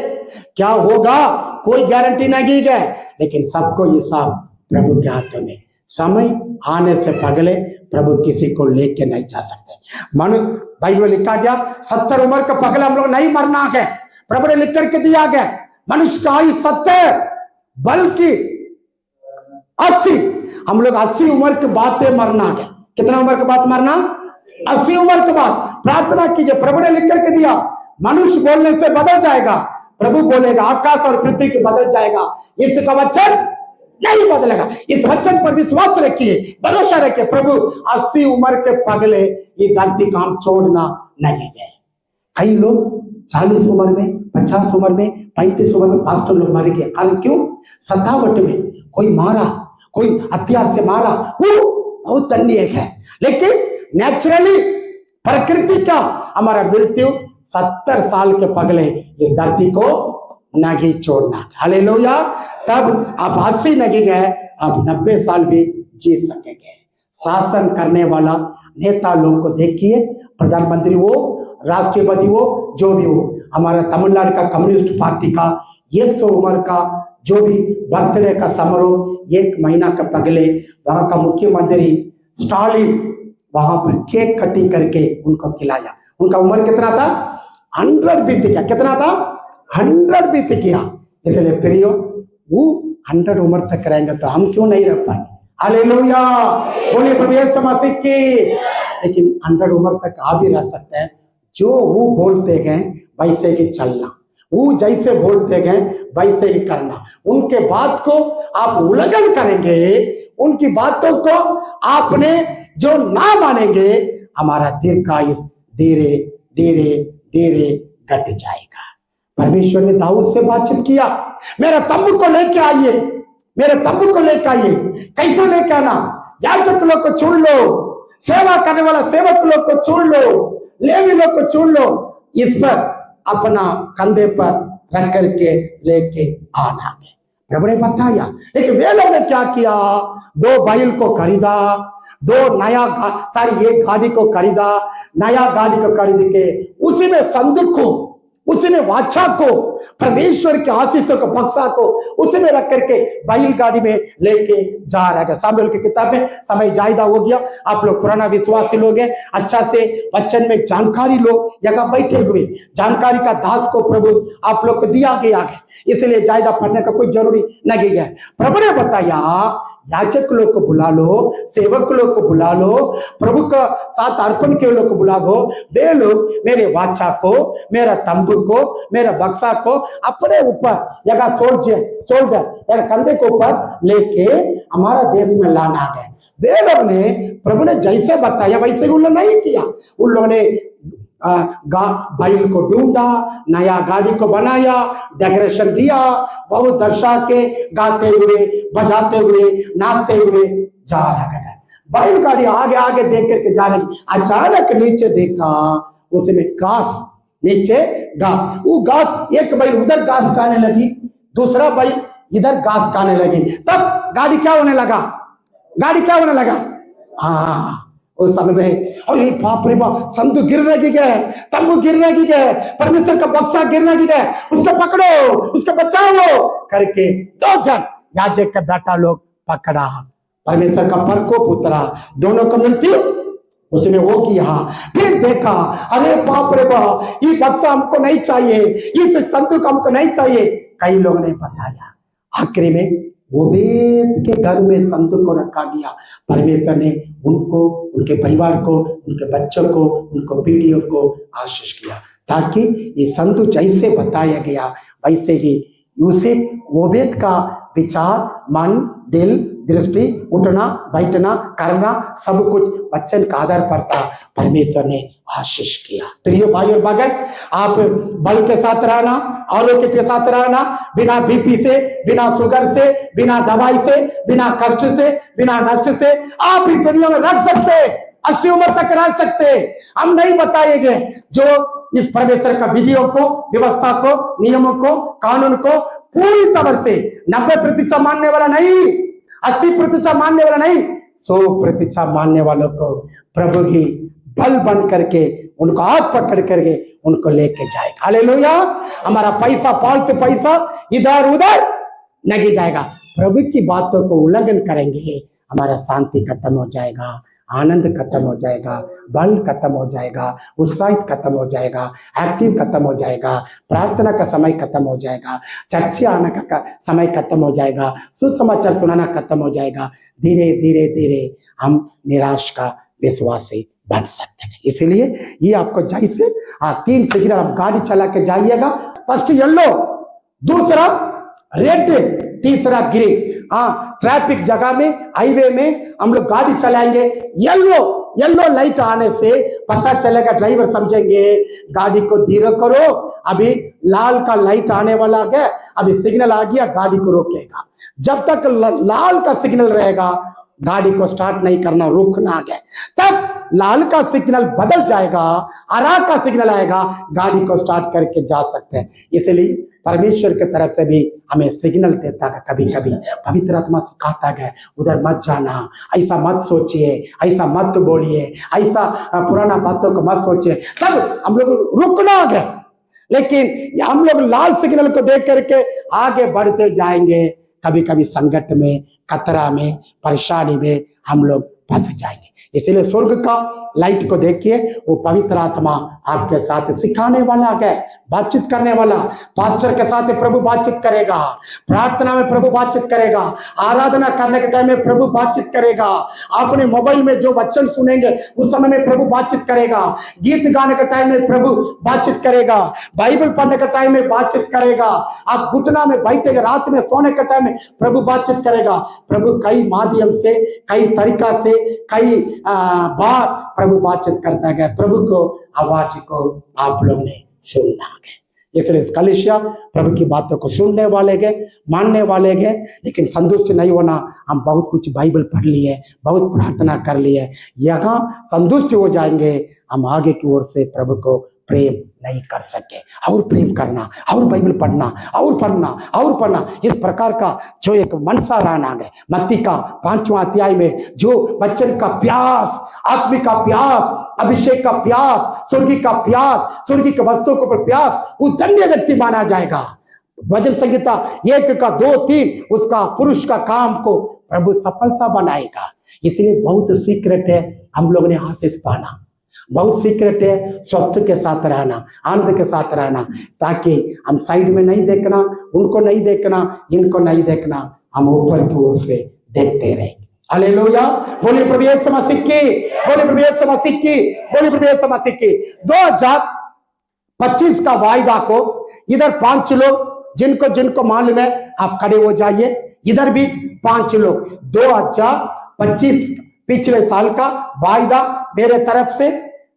क्या होगा कोई गारंटी नहीं है, लेकिन सबको हिसाब प्रभु के हाथों में। समय आने से पहले प्रभु किसी को लेके नहीं जा सकते। मन बाइबल में लिखा गया 70 उम्र का पहले हम लोग नहीं मरना है। प्रभु ने लिख करके दिया गया मनुष्य का आयु 70 बल्कि 80, हम लोग 80 उम्र के बाद मरना है। कितना उम्र के बाद मरना? 80 उम्र के बाद। प्रार्थना कीजिए, प्रभु ने लिख करके दिया मनुष्य बोलने से बदल जाएगा, प्रभु बोलेगा आकाश और पृथ्वी के बदल जाएगा, इसका वचन नहीं बदलेगा। इस वचन पर विश्वास रखिए, भरोसा रखिए। प्रभु 80 उम्र के पगले ये धरती काम छोड़ना नहीं है। कई लोग 40 उम्र में, 50 उम्र में, 35 उम्र में पास्टर लोग मर गए। कारण क्यों? सतावट में कोई मारा, कोई हथियार से मारा, वो बहुत अन्य है। लेकिन नेचुरली प्रकृति का हमारा मृत्यु 70 साल के पगले इस धरती को नहीं छोड़ना। हालेलुया। तब आप 80 नहीं गए, आप 90 साल भी जी सकेंगे। शासन करने वाला नेता लोग को देखिए, प्रधानमंत्री हो, राष्ट्रपति हो, जो भी हो, हमारा तमिलनाडु का कम्युनिस्ट पार्टी का 100 उम्र का जो भी बर्थडे का समारोह 1 महीना का पहले वहां का मुख्यमंत्री स्टालिन वहां पर केक कटिंग करके उनको खिलाया। उनका उम्र कितना था? 100 बीत गया। कितना था? 100 बीत गया। इसलिए प्रियो, वो 100 उम्र तक रहेंगे तो हम क्यों नहीं रह पाएंगे? हालेलुया, बोलिए प्रभु यीशु मसीह की। लेकिन 100 उम्र तक आ भी रह सकते हैं। जो वो बोलते गए वैसे ही चलना, वो जैसे बोलते गए वैसे ही करना। उनके बात को आप उल्लंघन करेंगे, उनकी बातों को आपने जो ना मानेंगे, हमारा दीर्घायुष धीरे धीरे धीरे घट जाएगा। परमेश्वर ने दाऊद से बातचीत किया, मेरे तंबू को लेके आइए, मेरे तंबू को लेके आइए। कैसे लेके आना? याजक लोग को चुन लो, सेवा करने वाला सेवक लोग को चुन लो, लेवी लोग को चुन लो, इस पर अपना कंधे पर रख करके लेके आना है। प्रभु ने बताया। लेकिन वे लोग ने क्या किया? 2 बैल को खरीदा, 2 नया सारी एक गाड़ी को खरीदा, नया गाड़ी को खरीद के उसी में संदूक को, उसी में वाचा को, परमेश्वर के आशीषों को, बक्सा को उसी में रख करके बैल गाड़ी में लेके जा रहा है। सामुएल की किताब में समय ज्यादा हो गया, आप लोग पुराना विश्वासी लोग हैं, अच्छा से वचन में जानकारी लोग जगह बैठे हुए, जानकारी का दास को प्रभु आप लोग को दिया गया है, इसलिए ज्यादा पढ़ने का कोई जरूरी नहीं है। प्रभु ने बताया याजक लोग को बुला लो, सेवक लोग को बुला लो, प्रभु का साथ अर्पण के लोग को बुला लो। वे लोग मेरे वाचा को, मेरा तंबू को, मेरा बक्सा को अपने ऊपर जगह शोल्डर या कंधे के ऊपर लेके हमारा देश में लाना है। वे लोग ने, प्रभु ने जैसे बताया वैसे उन लोग नहीं किया। उन लोगों ने बैल को ढूंढा, नया गाड़ी को बनाया, डेकोरेशन दिया, बहुत दर्शा के गाते हुए, बजाते हुए, नाचते हुए जा रहा है। बैल गाड़ी आगे आगे देख करके जा रही, अचानक नीचे देखा उसमें घास, नीचे घास, वो घास, एक बैल उधर घास खाने लगी, दूसरा बैल इधर घास खाने लगी। तब गाड़ी क्या होने लगा? गाड़ी क्या होने लगा? हाँ, उस समय में अरे बाप रे बाप, संदूक गिरने की गए, तंबू गिरने की गए, परमेश्वर का बक्सा गिरने की गए, उसको पकड़ो, उसको बचाओ करके 2 जन याजक का बेटा लोग पकड़ा, परमेश्वर का प्रकोप उतरा, दोनों को मृत्यु उसने वो किया। फिर देखा, अरे बाप रे बाप, ये बक्सा हमको नहीं चाहिए, ये संदूक हमको नहीं चाहिए। कई लोगों ने बताया, आखिरी में ओबेद के घर में संदूक को रखा गया। परमेश्वर ने उनको, उनके परिवार को, उनके बच्चों को, उनको पीढ़ियों को आशीष किया, ताकि ये संदूक जैसे बताया गया वैसे ही उसे ओबेद का विचार, मन, दिल, दृष्टि, उठना बैठना करना सब कुछ वचन का आधार पर था। परमेश्वर ने आशीष किया। प्रिय भाई और बहन, आप बल के साथ रहना, आरोग्य के साथ रहना, बिना बीपी से, बिना शुगर से, बिना दवाई से, बिना कष्ट से, बिना नष्ट से आप इस दुनिया में रख सकते, 80 उम्र तक रह सकते। हम नहीं बताएंगे जो इस परमेश्वर का विधियों को, व्यवस्था को, नियमों को, कानून को पूरी तरह से 90% मानने वाला नहीं, 80% मानने वाला नहीं, 100% मानने वालों को प्रभु ही बल बन करके उनको हाथ पकड़ करके उनको लेके जाएगा। हालेलुया। हमारा पैसा, फालतू पैसा इधर उधर नहीं जाएगा। प्रभु की बातों को उल्लंघन करेंगे, हमारा शांति खत्म हो जाएगा, आनंद खत्म हो जाएगा, बल खत्म हो जाएगा, उत्साहित खत्म हो जाएगा, एक्टिव खत्म हो जाएगा, प्रार्थना का समय खत्म हो जाएगा, चर्चा आने का समय खत्म हो जाएगा, सुसमाचार सुनाना खत्म हो जाएगा। धीरे धीरे धीरे हम निराश का विश्वासी बन सकते हैं। इसलिए ये आपको जैसे 3 सिग्नल आप गाड़ी चला के जाइएगा, फर्स्ट येलो, दूसरा रेड, तीसरा ग्रीन। ट्रैफिक जगह में, हाईवे में हम लोग गाड़ी चलाएंगे, येलो लाइट आने से पता चलेगा, ड्राइवर समझेंगे गाड़ी को धीरे करो, अभी लाल का लाइट आने वाला है, अभी सिग्नल आ गया, गाड़ी को रोकेगा। जब तक लाल का सिग्नल रहेगा गाड़ी को स्टार्ट नहीं करना, रुकना है। तब लाल का सिग्नल बदल जाएगा, हरा का सिग्नल आएगा, गाड़ी को स्टार्ट करके जा सकते हैं। इसलिए परमेश्वर की तरफ से भी हमें सिग्नल देता है। कभी कभी पवित्र आत्मा सिखाता है उधर मत जाना, ऐसा मत सोचिए, ऐसा मत बोलिए, ऐसा पुराना बातों को मत सोचिए। तब हम लोग रुकना है, लेकिन हम लोग लाल सिग्नल को देख करके आगे बढ़ते जाएंगे। कभी कभी संकट में, खतरा में, परेशानी में हम लोग फंस जाएंगे। इसलिए स्वर्ग का लाइट को देखिए, वो पवित्र आत्मा आपके साथ सिखाने वाला है, बातचीत करने वाला। पास्टर के साथ प्रभु बातचीत करेगा, प्रार्थना में प्रभु बातचीत करेगा, आराधना करने के टाइम में प्रभु बातचीत करेगा, अपने मोबाइल में जो वचन सुनेंगे उस समय में प्रभु बातचीत करेगा, गीत गाने के टाइम में प्रभु बातचीत करेगा, बाइबल पढ़ने के टाइम में बातचीत करेगा, आप घुटना में बैठेगा, रात में सोने के टाइम में प्रभु बातचीत करेगा। प्रभु कई माध्यम से, कई तरीका से, कई बार प्रभु बातचीत करता है। प्रभु को आवाज को आप लोग ने सुनना है। इसलिए कलीसिया प्रभु की बातों को सुनने वाले गए, मानने वाले गए, लेकिन संतुष्ट नहीं होना। हम बहुत कुछ बाइबल पढ़ लिए, बहुत प्रार्थना कर लिए, यहाँ संतुष्ट हो जाएंगे, हम आगे की ओर से प्रभु को प्रेम नहीं कर सके। और प्रेम करना, और बाइबल पढ़ना, और पढ़ना, और पढ़ना, इस प्रकार का जो एक मनसा रहना है। मत्ती का 5वां अध्याय में जो वचन का प्यास, आत्मिक का प्यास, अभिषेक का प्यास, स्वर्गीय का प्यास, स्वर्गीय के वस्तुओं के ऊपर प्यास, वो धन्य व्यक्ति माना जाएगा। भजन संहिता 1 का 2, 3 उसका पुरुष का काम को प्रभु सफलता बनाएगा। इसलिए बहुत सीक्रेट है हम लोग ने आशीष पाना, बहुत सीक्रेट है स्वस्थ के साथ रहना, आनंद के साथ रहना, ताकि हम साइड में नहीं देखना, उनको नहीं देखना, इनको नहीं देखना, हम ऊपर की ओर से देखते रहेंगे। हालेलुया। बोलिए प्रभु यीशु मसीह की, बोलिए प्रभु यीशु मसीह की, बोलिए प्रभु यीशु मसीह की। 2025 का वायदा को इधर 5 लोग जिनको जिनको मालूम है आप खड़े हो जाइए। इधर भी 5 लोग 2025 पिछले साल का वायदा मेरे तरफ से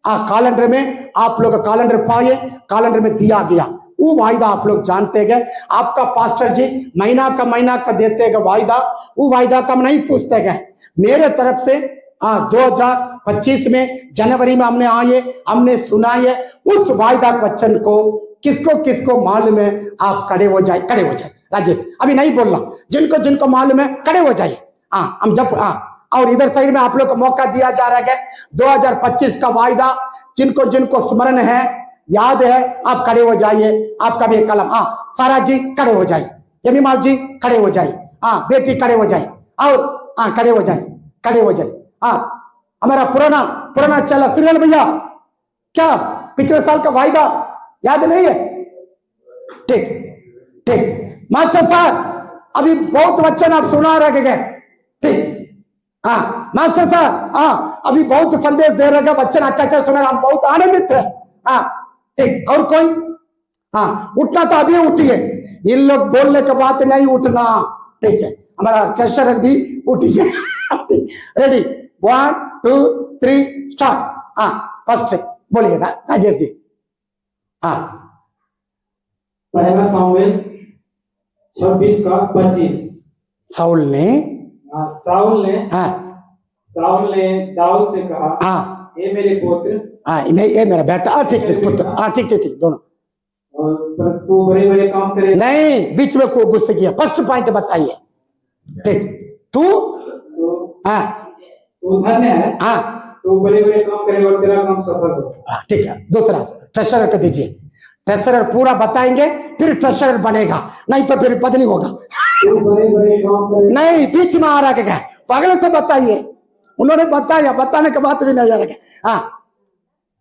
कैलेंडर में आप लोग कैलेंडर पाए, कैलेंडर में दिया गया। वो वायदा आप लोग जानते गए। आपका पास्टर जी महीना का देते गए वायदा, वो वायदा का हम नहीं पूछते गए। मेरे तरफ से 2025 में जनवरी में हमने आए, हमने सुनाए उस वायदा वचन को। किसको किसको मालूम है आप खड़े हो जाए, खड़े हो जाए। राजेश अभी नहीं बोलना, जिनको जिनको मालूम है खड़े हो जाइए। हम जब और इधर साइड में आप लोग को मौका दिया जा रहा है 2025 का वायदा, जिनको जिनको स्मरण है, याद है, आप खड़े हो जाइए। आपका भी कलम, सारा जी खड़े हो जाइए, यमीमाल जी खड़े हो जाइए, बेटी खड़े हो जाए, और खड़े हो जाए, खड़े हो जाए। हमारा पुराना चला सीरियल भैया, क्या पिछले साल का वायदा याद नहीं है? ठीक ठीक मास्टर साहब अभी बहुत वचन आप सुना रहे गए। ठीक, मास्टर साहब अभी बहुत संदेश दे रहे हैं, वचन अच्छा सुना, हम बहुत आनंदित है। ठीक, और कोई? उठना तो अभी उठिए, इन लोग बोलने के बाद नहीं उठना, ठीक है, हमारा ट्रेशरर भी उठ गया। Ready, 1 2 3 start. हाँ फर्स्ट बोलिए राजेश जी। हाँ पहला सामुएल 26:25। साउल ने साउल ने दाऊद से कहा, हाँ हे मेरे पुत्र, हाँ ये मेरा बेटा। ठीक ठीक पुत्र, हाँ ठीक ठीक ठीक दोनों। पर तू बड़े बड़े काम करे। नहीं बीच में को गुस्से किया, फर्स्ट पॉइंट बताइए। ठीक, तू हाँ तू धन्य है, हाँ तू बड़े बड़े काम करे और तेरा काम सफल हो। ठीक है। दूसरा ट्रेशरर को दीजिए, ट्रेशरर पूरा बताएंगे फिर ट्रेशरर बनेगा, नहीं तो फिर बदली होगा। तू बड़े बड़े काम करे। नहीं बीच में आ रहा क्या, पगले से बताइए। उन्होंने बताया, बताने के बाद भी नहीं आ रहा। हाँ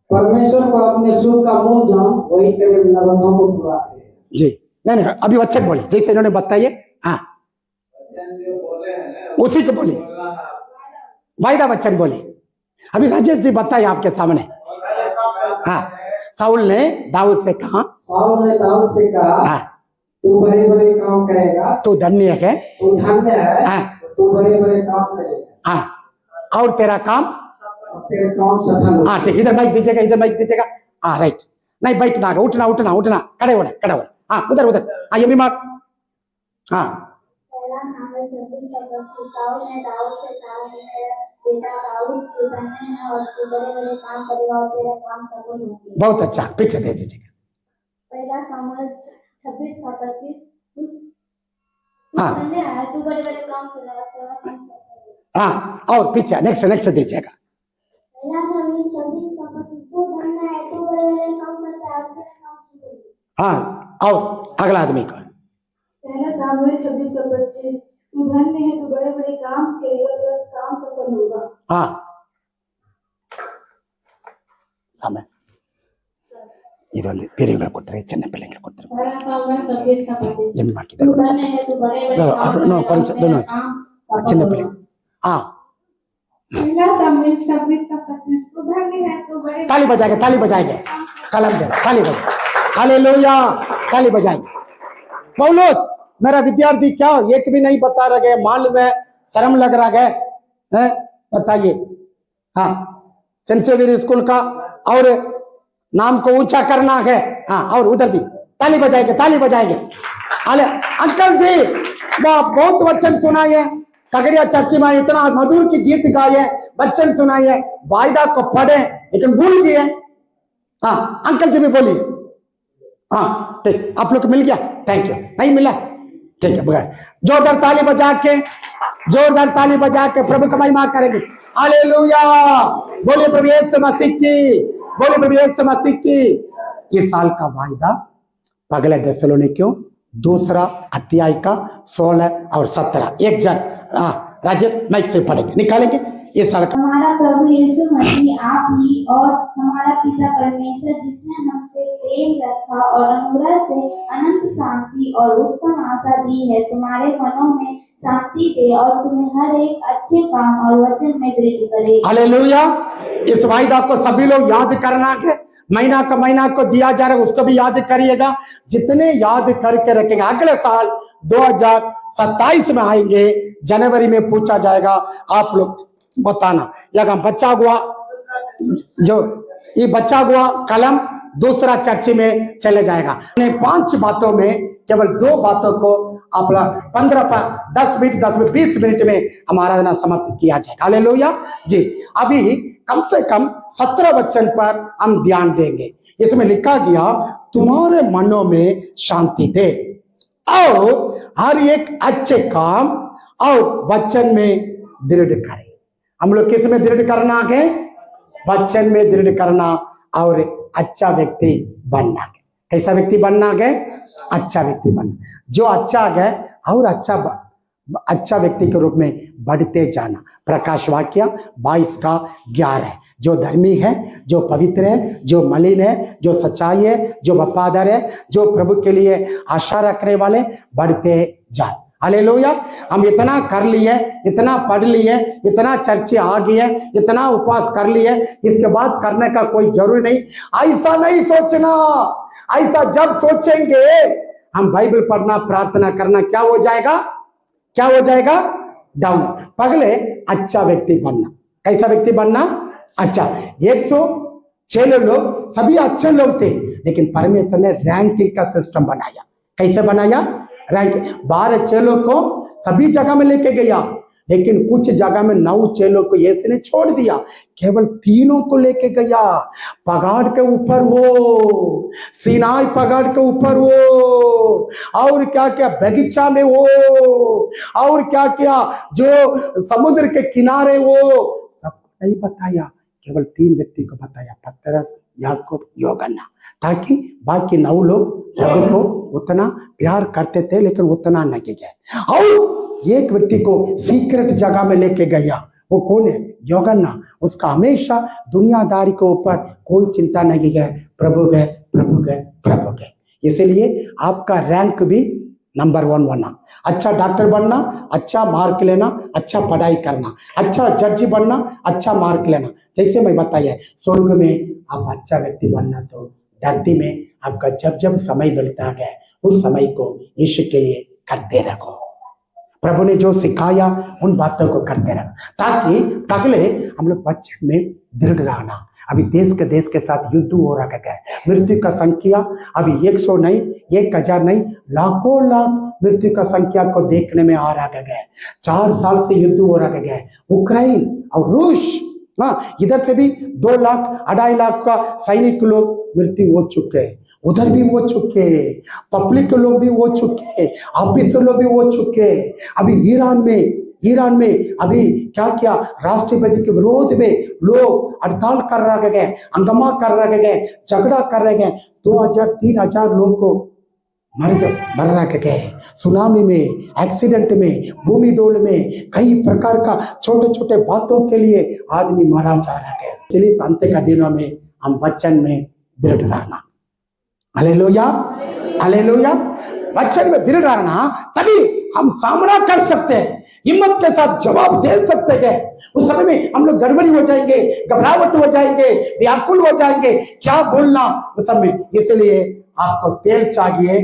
परमेश्वर को अपने सुख का मूल जान, वही तेरे मनोरथों को पूरा करेगा। जी नहीं अभी वचन बोलिए जैसे इन्होंने बताइए। हाँ उसी को बोलिए, वायदा वचन बोलिए। अभी राजेश जी बताइए आपके सामने। हाँ साउल ने दाऊद से कहा, हाँ, तू बड़े बड़े काम करेगा, तू धन्य है, तू धन्य है, हाँ तू बड़े बड़े काम करेगा, हाँ और तेरा काम सफल होगा। हाँ ठीक, इधर माइक दीजिएगा, इधर माइक दीजिएगा। हाँ राइट, नहीं बैठना, उठना उठना उठना, खड़े होना खड़े होना। हाँ उधर उधर, हाँ ये भी मार। हाँ पहला सामुएल 26:25। साउल ने दाऊद से कहा, बेटा दाऊद, तू धन्य है और तू बड़े बड़े काम करेगा और तेरा काम सफल होगा। बहुत अच्छा, पीछे दे दीजिएगा। पहला सामुएल 26:25। हाँ धन्य है, तू बड़े बड़े काम करेगा और तेरा काम सफल होगा। हाँ और पीछे नेक्स्ट दीजिएगा। पहला सामुएल 26:25। तू धन्य है, तू बड़े बड़े काम करता है और तेरा काम सफल होगा। हाँ और अगला आदमी को। पहला सामुएल 26:25। तू धन्य है, तू बड़े बड़े काम करेगा, तेरा काम सफल होगा। हाँ समय ಇದೊಂದು ಬೇರೆಗಳ ಕೊಡ್ತಾರೆ, ಚೆನ್ನ ಬೆಳೆಗಳ ಕೊಡ್ತಾರೆ। पहला सामुएल 26:25। ಎಮ್ಮೆ तू धन्य है, तू बड़े बड़े काम करेगा और तेरा काम ಚೆನ್ನ सफल ಬೆಳೆ। होगा। हाँ पहला सामुएल 26:25। तू धन्य है, तू बड़े ताली बजाएंगे, ताली बजाएंगे, कलम दे ताली बजाएंगे, हालेलुया ताली बजाएंगे। पौलुस मेरा विद्यार्थी क्या एक भी नहीं बता रहे, मालूम है, शर्म लग रहा है, बताइए। हाँ सेंट स्कूल का और नाम को ऊंचा करना है। हाँ और उधर भी ताली बजाएंगे, ताली बजाएंगे। अरे अंकल जी बहुत वचन सुनाए, कगड़िया चर्च में इतना मधुर की गीत गाए, वचन सुनाए, वायदा को पढ़े लेकिन भूल गए। हाँ अंकल जी भी बोलिए। हाँ ठीक, आप लोग को मिल गया, थैंक यू। नहीं मिला ठीक है, बगैर जोरदार ताली बजा के, जोरदार ताली बजा के प्रभु का महिमा करेंगे। हालेलुया, बोलिए प्रभु यीशु मसीह की, बोलिए प्रभु यीशु मसीह की। इस साल का वायदा पगले थिस्सलुनीकियों 2 अध्याय का 16 और 17 एक जन राजेश माइक से पढ़ेंगे, निकालेंगे। ये साल का हमारा प्रभु यीशु मसीह आप ही और हमारा पिता परमेश्वर, जिसने हमसे प्रेम रखा और अनुग्रह से अनंत शांति और उत्तम आशा दी है, तुम्हारे मनों में शांति दे और तुम्हें हर एक अच्छे काम और वचन में दृढ़ करे। हालेलुया। इस वायदा को सभी लोग याद करना है, महीना का महीना को दिया जा रहा है उसको भी याद करिएगा। जितने याद करके रखेंगे अगले साल 2027 में आएंगे, जनवरी में पूछा जाएगा, आप लोग बताना। या बच्चा हुआ जो ये बच्चा हुआ कलम दूसरा चर्च में चले जाएगा। 5 बातों में केवल 2 बातों को अपना 10 मिनट 20 मिनट में हमारा ना समाप्त किया जाएगा। हालेलुया जी। अभी कम से कम 17 वचन पर हम ध्यान देंगे। इसमें लिखा गया, तुम्हारे मनों में शांति दे और हर एक अच्छे काम और वचन में दृढ़ करे। हम लोग किस में दृढ़ करना है? वचन में दृढ़ करना और अच्छा व्यक्ति बनना है। कैसा व्यक्ति बनना है? अच्छा व्यक्ति बनना, जो अच्छा है और अच्छा व्यक्ति के रूप में बढ़ते जाना। प्रकाश वाक्य 22:11 है। जो धर्मी है, जो पवित्र है, जो मलिन है, जो सच्चाई है, जो वफादार है, जो प्रभु के लिए आशा रखने वाले बढ़ते जाए। हालेलुया। हम इतना कर लिए, इतना पढ़ लिए, इतना चर्चे आ गई है, इतना उपवास कर लिए, इसके बाद करने का कोई जरूरी नहीं। ऐसा नहीं सोचना। ऐसा जब सोचेंगे हम बाइबल पढ़ना, प्रार्थना करना क्या हो जाएगा? क्या हो जाएगा? डाउन। पहले अच्छा व्यक्ति बनना। कैसा व्यक्ति बनना? अच्छा। 106 लोग सभी अच्छे लोग थे, लेकिन परमेश्वर ने रैंकिंग का सिस्टम बनाया। कैसे बनाया? रैंकिंग। 12 चेलों को सभी जगह में लेके गया, लेकिन कुछ जगह में 9 चेलों को यीशु ने छोड़ दिया, केवल 3 को लेके गया। पहाड़ के ऊपर वो, सीनाई पहाड़ के ऊपर वो, और क्या क्या बगीचा में वो, और क्या क्या जो समुद्र के किनारे वो, सबको नहीं बताया, केवल 3 व्यक्ति को बताया, पतरस, याकूब, यूहन्ना, ताकि बाकी 9 लोग लोगों को उतना प्यार करते थे, लेकिन उतना नहीं गए। और एक व्यक्ति को सीक्रेट जगह में लेके गया। वो कौन है? यूहन्ना। उसका हमेशा दुनियादारी के ऊपर कोई चिंता नहीं है। प्रभु गए, प्रभु गए, प्रभु गए। इसलिए आपका रैंक भी नंबर 1 बनना, अच्छा डॉक्टर बनना, अच्छा मार्क लेना, अच्छा पढ़ाई करना, अच्छा जज बनना, अच्छा मार्क लेना। जैसे मैं बताया, स्वर्ग में आप अच्छा व्यक्ति बनना, तो धरती में आपका जब जब समय मिलता है उस समय को यीशु के लिए करते रखो। प्रभु ने जो सिखाया उन बातों को करते रहो, ताकि पहले हम लोग बच्चे में दृढ़ रहना। अभी देश के साथ युद्ध हो रहा है। मृत्यु का संख्या अभी 100 नहीं, 1000 नहीं, लाखों लाख मृत्यु का संख्या को देखने में आ रहा है। 4 साल से युद्ध हो रहा है, उक्रेन और रूस। हाँ, इधर से भी 2 लाख 2.5 लाख का सैनिक लोग मृत्यु हो चुके हैं, उधर भी हो चुके, पब्लिक लोग भी हो चुके, ऑफिसर लोग भी हो चुके। अभी ईरान में अभी क्या क्या राष्ट्रपति के विरोध में लोग हड़ताल कर रहे गए, हंगामा कर रहे गए, झगड़ा कर रहे गए। 2000-3000 लोग को मर रहे गए। सुनामी में, एक्सीडेंट में, भूमि डोल में, कई प्रकार का छोटे छोटे बातों के लिए आदमी मारा जा रहा है। इसलिए अंत का दिनों में हम वचन में दृढ़ रहना। Hallelujah, hallelujah. वचन में दृढ़ रहना, तभी हम सामना कर सकते हैं, हिम्मत के साथ जवाब दे सकते हैं। उस समय में हम लोग गड़बड़ी हो जाएंगे, घबराहट हो जाएंगे, व्याकुल हो जाएंगे, क्या बोलना उस समय। इसलिए आपको तेल चाहिए,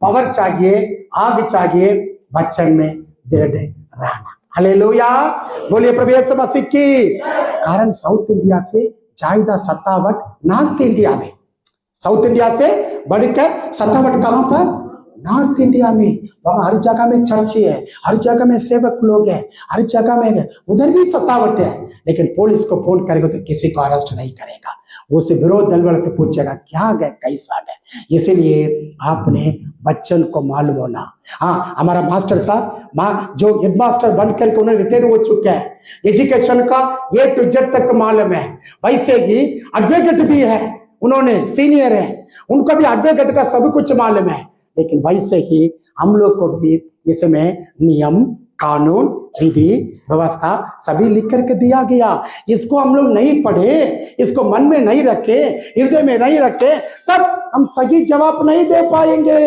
पावर चाहिए, आग चाहिए, वचन में दृढ़ रहना। हालेलुया, बोलिए प्रभु यीशु मसीह की। कारण साउथ इंडिया से ज्यादा सतावट नॉर्थ इंडिया में, साउथ इंडिया से बढ़कर सतावट कहां पर? नॉर्थ इंडिया में। वहां हर जगह में चर्च है, हर जगह में सेवक लोग हैं, हर जगह में है। उधर भी सतावट है, लेकिन पुलिस को फोन करेगा तो किसी को अरेस्ट नहीं करेगा, वो से विरोध दल वाले से पूछेगा क्या गए, कैसा गए। इसीलिए आपने बच्चन को मालूम होना। हाँ, हमारा मास्टर साहब जो हेड मास्टर बनकर उन्हें रिटायर हो चुके हैं, एजुकेशन का A to Z तक मालूम है। वैसे ही एडवोकेट भी है, उन्होंने सीनियर है, उनको भी एडवोकेट का सब कुछ मालूम है। लेकिन वैसे ही हम लोग को भी इसमें नियम, कानून, विधि, व्यवस्था सभी लिख करके दिया गया। इसको हम लोग नहीं पढ़े, इसको मन में नहीं रखे, हृदय में नहीं रखे, तब हम सही जवाब नहीं दे पाएंगे।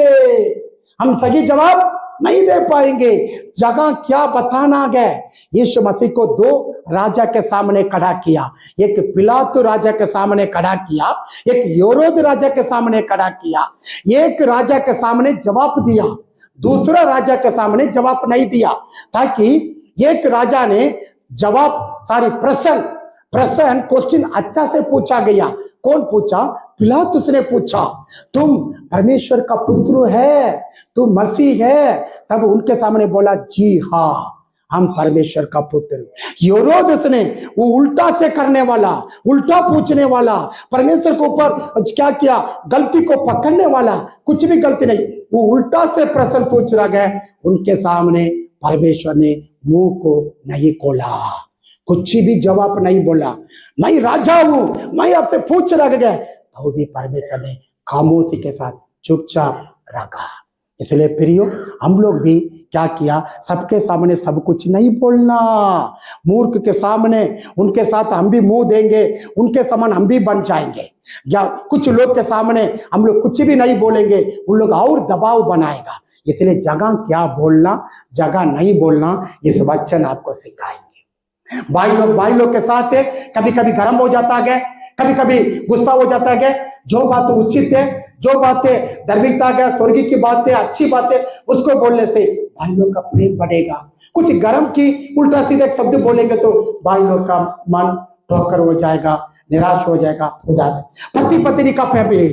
हम सही जवाब नहीं दे पाएंगे। जगह क्या बताना गया। यीशु मसीह को 2 राजा के सामने खड़ा किया, एक पिलातु राजा के सामने खड़ा किया, एक हेरोद राजा के सामने खड़ा किया। एक राजा के सामने जवाब दिया, दूसरा राजा के सामने जवाब नहीं दिया, ताकि एक राजा ने जवाब प्रश्न क्वेश्चन अच्छा से पूछा गया। कौन पूछा? पिलातुस ने पूछा, तुम परमेश्वर का पुत्र है, तुम मसीह है? तब उनके सामने बोला, जी हाँ, हम परमेश्वर का पुत्र। हेरोदेस ने वो उल्टा से करने वाला, उल्टा पूछने वाला, परमेश्वर के ऊपर क्या किया, गलती को पकड़ने वाला, कुछ भी गलती नहीं, वो उल्टा से प्रश्न पूछ रहा गया। उनके सामने परमेश्वर ने मुंह को नहीं खोला, कुछ भी जवाब नहीं बोला। मैं राजा हूं, मैं आपसे पूछ रहा गया, तो भी परमेश्वर ने खामोशी के साथ चुपचाप रखा। इसलिए प्रियो, हम लोग भी क्या किया, सबके सामने सब कुछ नहीं बोलना। मूर्ख के सामने उनके साथ हम भी मुंह देंगे, उनके समान हम भी बन जाएंगे। या कुछ लोग के सामने हम लोग कुछ भी नहीं बोलेंगे, उन लोग और दबाव बनाएगा। इसलिए जगह क्या बोलना, जगह नहीं बोलना, इस वचन आपको सिखाएंगे। भाई लोग के साथ कभी कभी गर्म हो जाता है, कभी कभी गुस्सा हो जाता है। जो बात उचित है, जो बातें धार्मिकता का, स्वर्गीय की बातें, अच्छी बातें, उसको बोलने से भाई लोग का प्रेम बढ़ेगा। कुछ गर्म की उल्टा सीधा शब्द बोलेंगे तो भाई लोग का मन ठोकर हो जाएगा, निराश हो जाएगा, उदास। पति पत्नी का फैमिली,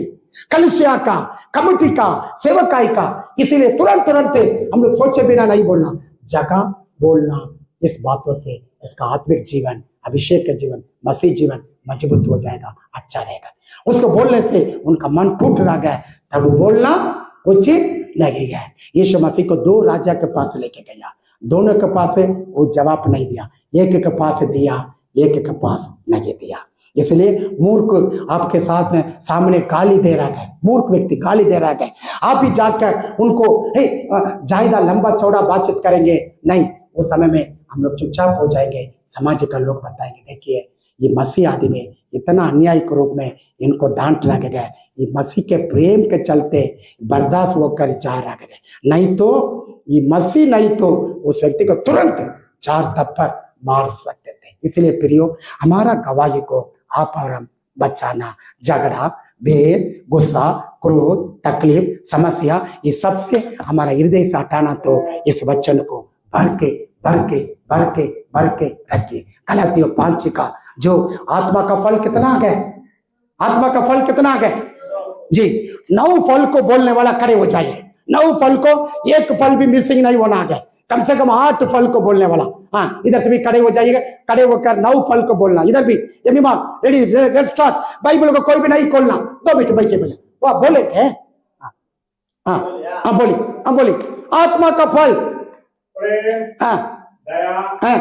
कलिसिया का, कमिटी का, सेवकाई का, इसीलिए तुरंत तुरंत हम लोग सोचे बिना नहीं बोलना, जगह बोलना। इस बातों से इसका आत्मिक जीवन, अभिषेक का जीवन, मसीह जीवन मजबूत हो जाएगा, अच्छा रहेगा। उसको बोलने से उनका मन टूट रहा गया, तब बोलना उचित लगेगा। यीशु मसीह को 2 राजा के पास लेके गया, दोनों के पास वो जवाब नहीं दिया, एक के पास दिया, एक के पास नहीं दिया। इसलिए मूर्ख आपके साथ में सामने गाली दे रहा है, मूर्ख व्यक्ति गाली दे रहा है, आप ही जाकर उनको ज्यादा लंबा चौड़ा बातचीत करेंगे नहीं, उस समय में हम लोग चुपचाप हो जाएंगे। समाज का लोग बताएंगे, देखिए ये मसीह आदमी इतना अन्याय के रूप में इनको डांट रखा गया, ये मसीह के प्रेम के चलते बर्दाश्त होकर जा रहा है, नहीं तो ये मसीह नहीं तो उस व्यक्ति को तुरंत 4 थप्पड़ मार सकते थे। इसलिए प्रियो, हमारा गवाही को आप और हम बचाना, झगड़ा, भेद, गुस्सा, क्रोध, तकलीफ, समस्या, ये सबसे हमारा हृदय से हटाना। तो इस वचन को भर के भर के भर के भर के रखिए। गलातियों 5 का जो आत्मा का फल कितना है, आत्मा का फल कितना है जी, 9 फल को बोलने वाला खड़े हो जाइए। 9 फल को, एक फल भी मिसिंग नहीं होना है, कम से कम 8 फल को बोलने वाला। हाँ, इधर से भी खड़े हो जाइएगा, खड़े होकर 9 फल को बोलना। इधर भी रेडी, लेट्स स्टार्ट। बाइबल को कोई भी नहीं खोलना, 2 मिनट बैठे भैया, वाह बोले क्या? हाँ बोलिए, हाँ बोलिए। आत्मा का फल, हाँ हाँ,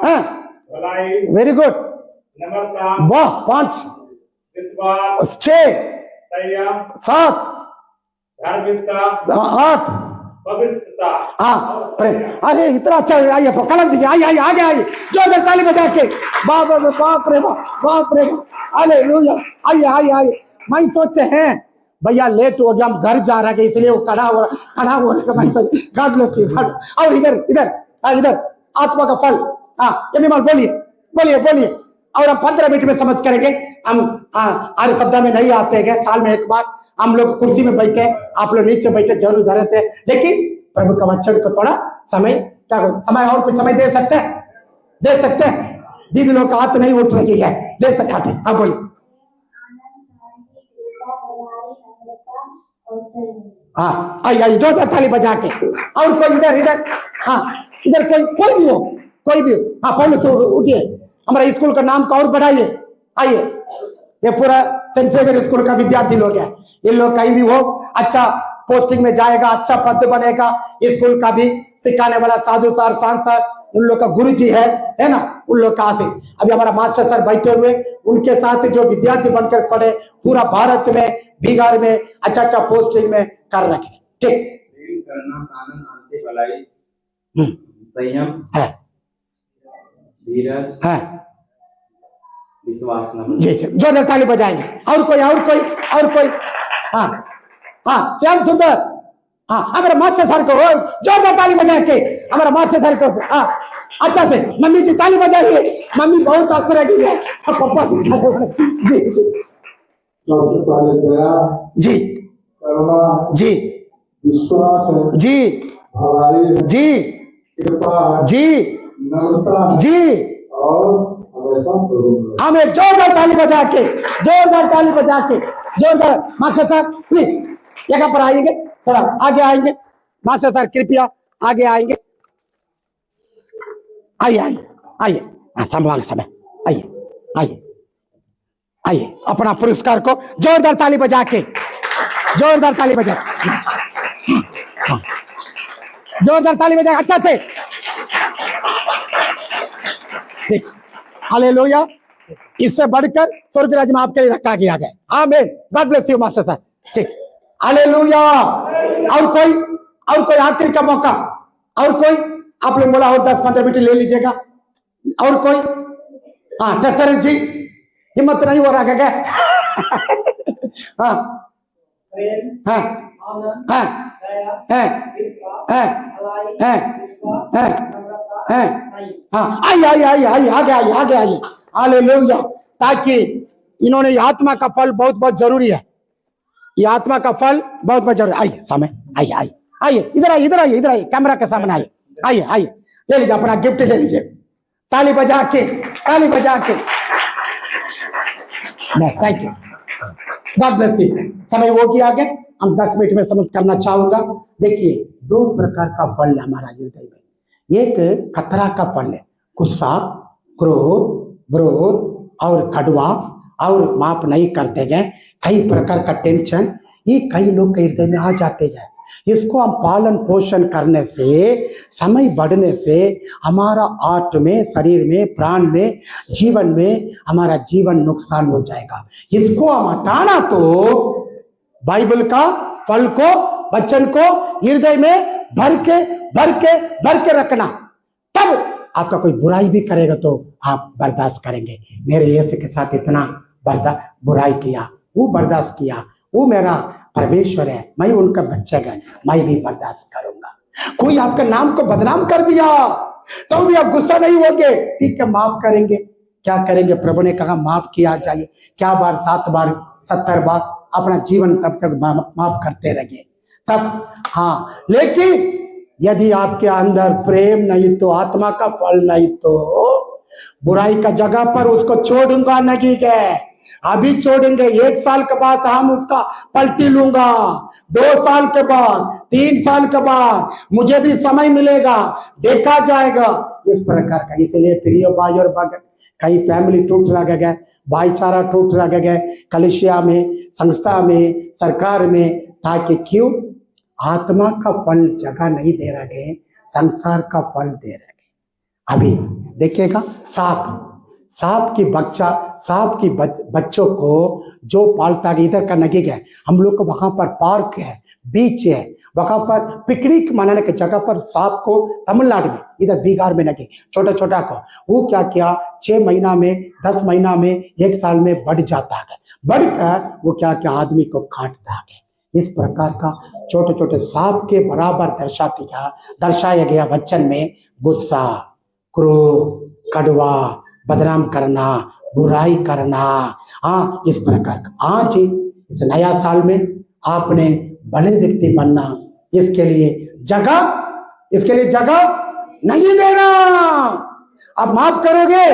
हाँ, वेरी गुड, वाह 5, 6, 7, 8, हाँ प्रेम। अरे इतना अच्छा, आइए कलम दीजिए, आइए आइए आगे आइए, जोरदार ताली बजा के, बाप रे बाप रे बाप रे, हालेलुया। आइए आइए आइए। मैं सोचे हैं भैया लेट हो गया, हम घर जा रहे हैं, इसलिए वो खड़ा हो गॉड ब्लेस यू। और इधर इधर इधर आत्मा का फल, हाँ ये बोलिए बोलिए बोलिए। और हम 15 मिनट में समझ करेंगे। हम आर्य सप्ताह में नहीं आते हैं, साल में एक बार हम लोग कुर्सी में बैठे, आप लोग नीचे बैठे जरूर धरे थे, लेकिन प्रभु का वचन को थोड़ा समय, क्या समय और कुछ समय दे सकते हैं, दे सकते हैं। दीदी लोग का हाथ नहीं उठ रही है, दे सकते हैं। अब बोलिए, हाँ आइए आइए, 2 थाली बजा के। और कोई इधर इधर, हाँ इधर कोई भी हो, कोई भी हो, हाँ पहले से उठिए, हमारा स्कूल का नाम का और बढ़ाइए। आइए, ये पूरा सेंट जेवियर स्कूल का विद्यार्थी लोग है, इन लोग कहीं भी हो अच्छा पोस्टिंग में जाएगा, अच्छा पद बनेगा। स्कूल का भी सिखाने वाला साधु सर, शांत सर, उन लोग का गुरु जी है ना, उन लोग का आशीष। अभी हमारा मास्टर सर बैठे हुए, उनके साथ जो विद्यार्थी बनकर पढ़े पूरा भारत में, बिहार में अच्छा अच्छा पोस्टिंग में कर रखे। ठीक, संयम है, धीरज है विश्वास जी जी, जोरदार ताली बजाएंगे। और कोई और कोई और कोई, हाँ हाँ श्याम सुंदर, हाँ हमारे मास्टर सर को जोरदार ताली बजा के, हमारा मास्टर सर को, हाँ अच्छा से। मम्मी जी ताली बजाइए, मम्मी बहुत आश्चर्य की है, पापा जी जी सबसे पहले दया जी करुणा जी विश्वास है जी भलाई है जी कृपा है जी नम्रता है जी, और हमेशा प्रभु में। हमें जोरदार ताली बजा के, जोरदार ताली बजा के, जोरदार। मास्टर सर प्लीज जगह पर आएंगे, थोड़ा आगे आएंगे, मास्टर सर कृपया आगे आएंगे। आइए आइए आइए, हाँ संभाल समय, आइए आइए आइए। अपना पुरस्कार को जोरदार ताली बजा के, जोरदार ताली बजा, हाँ जोरदार ताली बजा, अच्छा थे। ठीक, हालेलुया। इससे बढ़कर स्वर्ग राज्य में आपके लिए रखा गया है। आमीन, God bless you master sir. ठीक, हालेलुया। और कोई आखिरी का मौका, और कोई, आप लोग बोला और 10-15 मिनट ले लीजिएगा। और कोई, हाँ टसर जी, हिम्मत नहीं हो रहा क्या? हाँ हाँ हाँ हाँ, आइए आइए आइए आइए, आगे आइए आगे आइए। हालेलुया। ताकि इन्होंने ये आत्मा का फल बहुत बहुत जरूरी है, ये आत्मा का फल बहुत बहुत जरूरी। आइए सामने, आइए आइए आइए इधर आइए, इधर आइए, इधर आइए, कैमरा के सामने आइए, आइए आइए, ले लीजिए अपना गिफ्ट ले लीजिए, ताली बजा के, ताली बजा के। Thank you, God bless you. समय वो किया आगे हम 10 मिनट में समाप्त करना चाहूंगा। देखिए 2 प्रकार का फल है हमारा हृदय में। एक खतरा का फल है, गुस्सा, क्रोध, विरोध और कड़वा और माफ नहीं करते गए, कई प्रकार का टेंशन ये कई लोग के हृदय में आ जाते हैं। इसको हम पालन पोषण करने से, समय बढ़ने से हमारा आत्मा में, शरीर में, प्राण में, जीवन में हमारा जीवन नुकसान हो जाएगा। इसको हम हटाना तो बाइबल का फल को, वचन को हृदय में भर के रखना, तब आपका कोई बुराई भी करेगा तो आप बर्दाश्त करेंगे। मेरे यीशु के साथ इतना बुराई किया, वो बर्दाश्त किया, वो मेरा परमेश्वर है, मैं उनका बच्चा है, मैं भी बर्दाश्त करूंगा। कोई आपका नाम को बदनाम कर दिया तो भी आप गुस्सा नहीं होंगे, ठीक है माफ करेंगे। क्या करेंगे? प्रभु ने कहा माफ किया जाए, क्या बार 7 बार 70 बार अपना जीवन तब तक माफ करते रहिए तब। हाँ, लेकिन यदि आपके अंदर प्रेम नहीं तो, आत्मा का फल नहीं तो, बुराई का जगह पर उसको छोड़ूंगा नहीं है, अभी छोड़ेंगे, 1 साल के बाद हम उसका पलटी लूंगा, 2 साल के बाद, 3 साल के बाद मुझे भी समय मिलेगा, देखा जाएगा, इस प्रकार का। इसलिए प्रिय भाई और बहन, कई फैमिली टूट लगे गए, भाईचारा टूट लगे गए, कलिसिया में, संस्था में, सरकार में, ताकि क्यों? आत्मा का फल जगह नहीं दे रहे, संसार का फल दे रहे। अभी देखिएगा सांप की बच्चों को जो पालता है, इधर का नगी है, हम लोग को वहां पर पार्क है, बीच है, वहां पर पिकनिक मनाने की जगह पर सांप को तमिलनाडु में, इधर बिहार में नगी छोटा छोटा को, वो क्या किया 6 महीना में, 10 महीना में, 1 साल में बढ़ जाता है, बढ़कर वो क्या क्या आदमी को काटता है। इस प्रकार का छोटे छोटे सांप के बराबर दर्शाया गया वचन में गुस्सा, क्रोध, कड़वा, बदनाम करना, बुराई करना, हाँ इस प्रकार का। आज ही इस नया साल में आपने भले व्यक्ति बनना, इसके लिए जगह नहीं देना। अब माफ करोगे,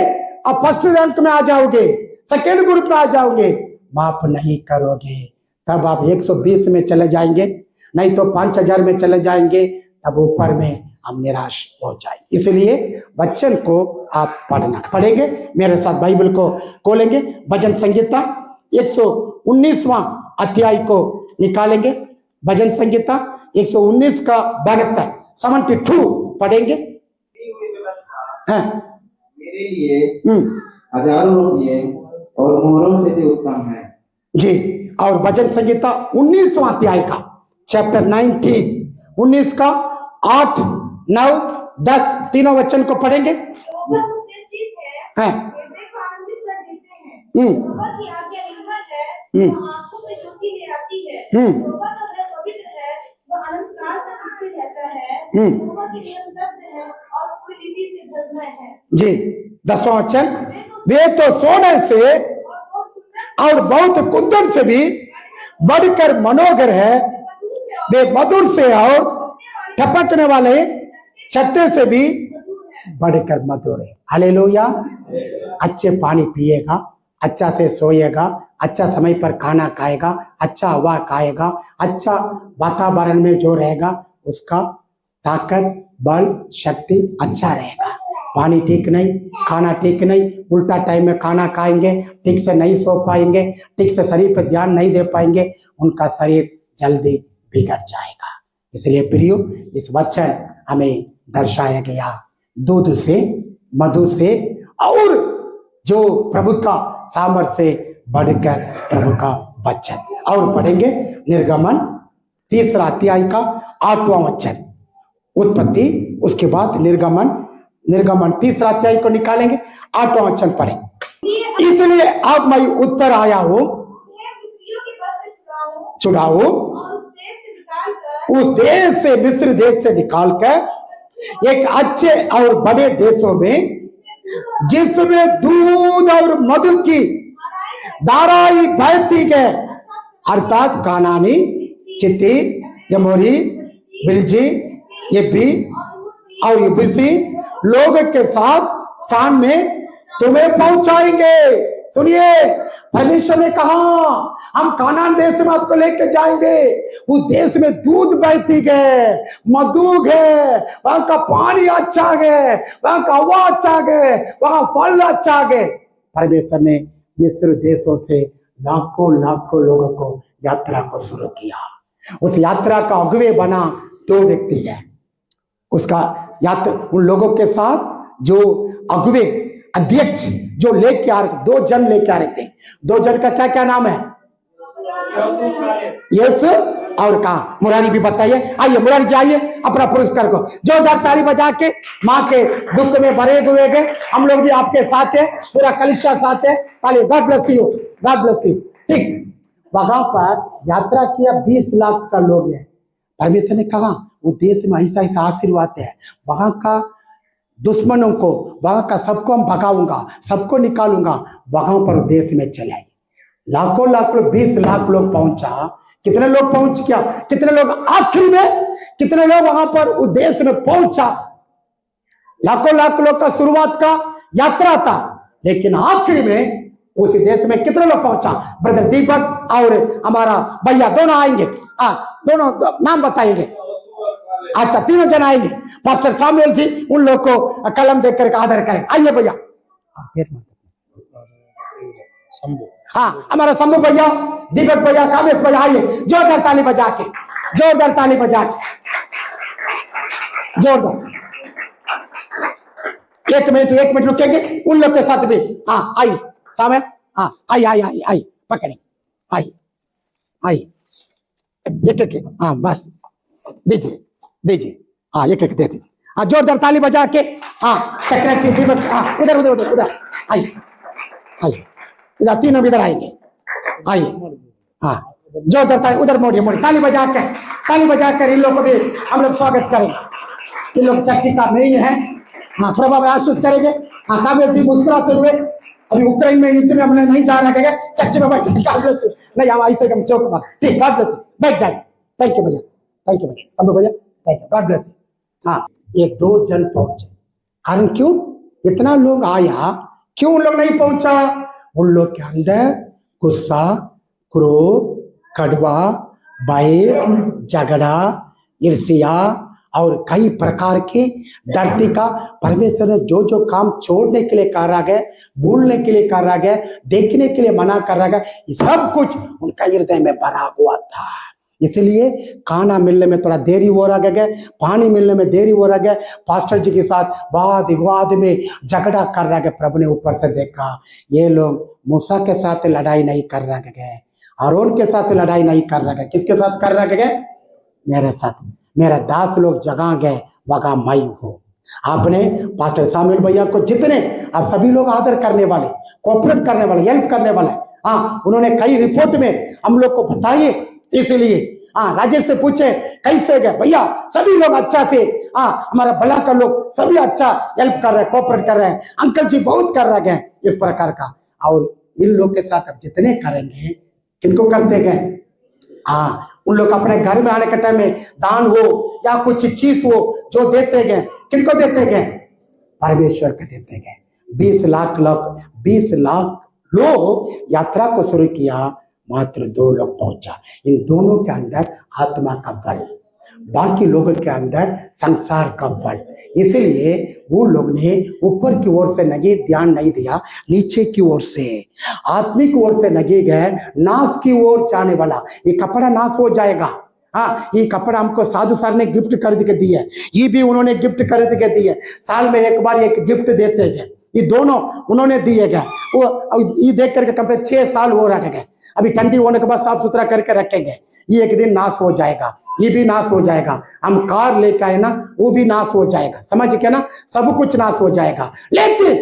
अब फर्स्ट रैंक में आ जाओगे, सेकेंड ग्रुप में आ जाओगे, माफ नहीं करोगे तब आप 120 में चले जाएंगे, नहीं तो 5000 में चले जाएंगे, तब ऊपर में हम निराश हो जाएंगे। इसलिए वचन को आप पढ़ेंगे, मेरे साथ बाइबल को खोलेंगे, भजन संहिता 119वां अध्याय को निकालेंगे, भजन संहिता 119 का 72 पढ़ेंगे। मेरे लिए हजारों रुपये और मोहरों से भी उत्तम है जी। और भजन संहिता 19वां अध्याय का चैप्टर 19 का 8, 9, 10 तीनों वचन को पढ़ेंगे। जी 10वां वचन, वे तो सोने से और बहुत कुंदन से भी बढ़कर मनोहर है, वे मधुर से और टपकने वाले छत्ते से भी बढ़कर मधुर है। हालेलुया। अच्छे पानी पिएगा, अच्छा से सोएगा, अच्छा समय पर खाना खाएगा, अच्छा हवा खाएगा, अच्छा वातावरण में जो रहेगा उसका ताकत, बल, शक्ति अच्छा रहेगा। पानी ठीक नहीं, खाना ठीक नहीं, उल्टा टाइम में खाना खाएंगे, ठीक से नहीं सो पाएंगे, ठीक से शरीर पर ध्यान नहीं दे पाएंगे, उनका शरीर जल्दी बिगड़ जाएगा। इसलिए प्रियो, इस वचन हमें दर्शाया गया दूध से, मधु से और जो प्रभु का सामर्थ्य से बढ़कर प्रभु का वचन। और पढ़ेंगे निर्गमन 3 अध्याय का 8वां वचन, उत्पत्ति, उसके बाद निर्गमन 3 अध्याय को निकालेंगे, 8वां वचन पढ़े। इसलिए अब मैं उत्तर आया हूं, छुड़ाओ उस देश से, मिस्र देश से निकालकर एक अच्छे और बड़े देशों में, जिसमें दूध और मधु की धाराएं बहती है, अर्थात कानानी, चित्ती, यमोरी, बिलजी, ये बी और ये बीसी लोग के साथ स्थान में तुम्हें पहुंचाएंगे। सुनिए, परमेश्वर ने कहा हम कानान देश में आपको लेके जाएंगे। उस देश में दूध बहती है, मधु है, वहां का पानी अच्छा है, वहां का हवा अच्छा है, वहां फल अच्छा है। परमेश्वर ने मिस्र देशों से लाखों लाखों लोगों को यात्रा को शुरू किया। उस यात्रा का अगुवे बना 2 व्यक्ति है। उसका यात्रा उन लोगों के साथ जो अगुवे अध्यक्ष जो लेके आ रहे थे, 2 जन लेके आ रहे थे। 2 जन का क्या क्या नाम है? यीशु और कहा मुरारी भी बताइए। आइए मुरारी जी, आइए अपना पुरस्कार को जोरदार ताली बजा के। माँ के दुख में भरे हुए गए, हम लोग भी आपके साथ है, पूरा कलिशा साथ है। ताली, God bless you, God bless you. ठीक, वहां पर यात्रा किया 20 लाख का लोग है। परमेश्वर ने कहा वो देश में ऐसा ऐसा आशीर्वाद है, वहां का दुश्मनों को, वहां का सबको हम भगाऊंगा, सबको निकालूंगा। वहां पर देश में चले आए, लाखों लाख लोग, 20 लाख लोग पहुंचा। कितने लोग पहुंच गया? कितने लोग आखिरी में, कितने लोग वहां पर उस देश में पहुंचा? लाखों लाख लोग का शुरुआत का यात्रा था, लेकिन आखिरी में उस देश में कितने लोग पहुंचा? ब्रदर दीपक और हमारा भैया दोनों आएंगे। दोनों नाम बताएंगे। अच्छा, 3 जन आएंगे। पास्टर सामुएल जी उन लोग को कलम देकर आदर करें। आइए भैया। हाँ, हमारा शंभू भैया, दीपक भैया, कामेश भैया, आइए जोरदार ताली बजा के, जोरदार ताली बजा के, जोरदार। 1 मिनट रुकेंगे उन लोग के साथ भी। हाँ आइए सामने, हाँ आइए आइए आइए आइए, पकड़े, आइए आइए, एक हाँ बस दीजिए दीजिए, हाँ एक दे दीजिए। हाँ जोरदार ताली बजा के। हाँ सेक्रेटरी जी, हाँ उधर उधर उधर उधर आइए आइए, इधर 3 इधर आएंगे, आइए। हाँ जोरदार ताली, उधर मोड़िए मोड़िए, ताली बजा कर इन लोग को भी हम लोग स्वागत करेंगे। इन लोग चर्ची का मेन है। हाँ प्रभा में आशीष करेंगे। हाँ काबिल जी मुस्कुराते हुए, अभी यूक्रेन में युद्ध में हमने नहीं जा रहा है, चर्ची में बैठ नहीं, हम ऐसे हम चौक मार। ठीक, गॉड ब्लेस, बैठ जाए। थैंक यू भैया, थैंक यू भैया, हम भैया थैंक यू, गॉड ब्लेस। हाँ, ये 2 जन पहुंचे। कारण क्यों? इतना लोग आया, क्यों उन लोग नहीं पहुंचा? उन लोग के अंदर गुस्सा, क्रोध, कड़वा, बैर, झगड़ा, ईर्ष्या और कई प्रकार के धरती का परमेश्वर ने जो जो काम छोड़ने के लिए कहा गया, भूलने के लिए कहा गया, देखने के लिए मना कर रहा गया, ये सब कुछ उनका हृदय में भरा हुआ था। इसलिए खाना मिलने में थोड़ा देरी हो रहा है, पानी मिलने में देरी हो रहा है। पास्टर जी के साथ वाद विवाद में झगड़ा कर रहा है। प्रभु ने ऊपर से देखा, ये लोग मूसा के साथ लड़ाई नहीं कर रहा है, आरोन के साथ लड़ाई नहीं कर रहा है। किसके साथ कर रहा है? मेरे साथ। मेरा दास लोग जगह गए, वहां मैं हूं। आपने पास्टर सामुएल भैया को जितने आप सभी लोग आदर करने वाले, कोऑपरेट करने वाले, हेल्प करने वाले, हाँ उन्होंने कई रिपोर्ट में हम लोग को बताइए। इसलिए हाँ राजेश से पूछे कैसे गए भैया, सभी लोग अच्छा थे। हाँ हमारा भला का लोग सभी अच्छा हेल्प कर रहे हैं, कोऑपरेट कर रहे हैं। अंकल जी बहुत कर रहे हैं इस प्रकार का। और इन लोग के साथ अब जितने करेंगे, किनको करते गए? हाँ उन लोग अपने घर में आने के टाइम में दान हो या कुछ चीज हो जो देते गए, किनको देते गए? परमेश्वर को देते गए। 20 लाख लोग यात्रा को शुरू किया, मात्र 2 लोग पहुंचा। इन दोनों के अंदर आत्मा का फल, बाकी लोगों के अंदर संसार का फल। इसलिए वो लोग ने ऊपर की ओर से नहीं ध्यान नहीं दिया, नीचे की ओर से आत्मिक ओर से लगे गए, नाश की ओर जाने वाला। ये कपड़ा नाश हो जाएगा। हाँ ये कपड़ा हमको साधु सर ने गिफ्ट खरीद के दिए, ये भी उन्होंने गिफ्ट खरीद के दिए। साल में एक बार एक गिफ्ट देते हैं, ये दोनों उन्होंने दिए गए। वो ये देख करके कम से 6 साल हो रखे गए। अभी ठंडी होने के बाद साफ सुथरा करके रखेंगे। ये एक दिन नाश हो जाएगा, ये भी नाश हो जाएगा। हम कार लेके आए ना, वो भी नाश हो जाएगा। समझ के ना, सब कुछ नाश हो जाएगा। लेकिन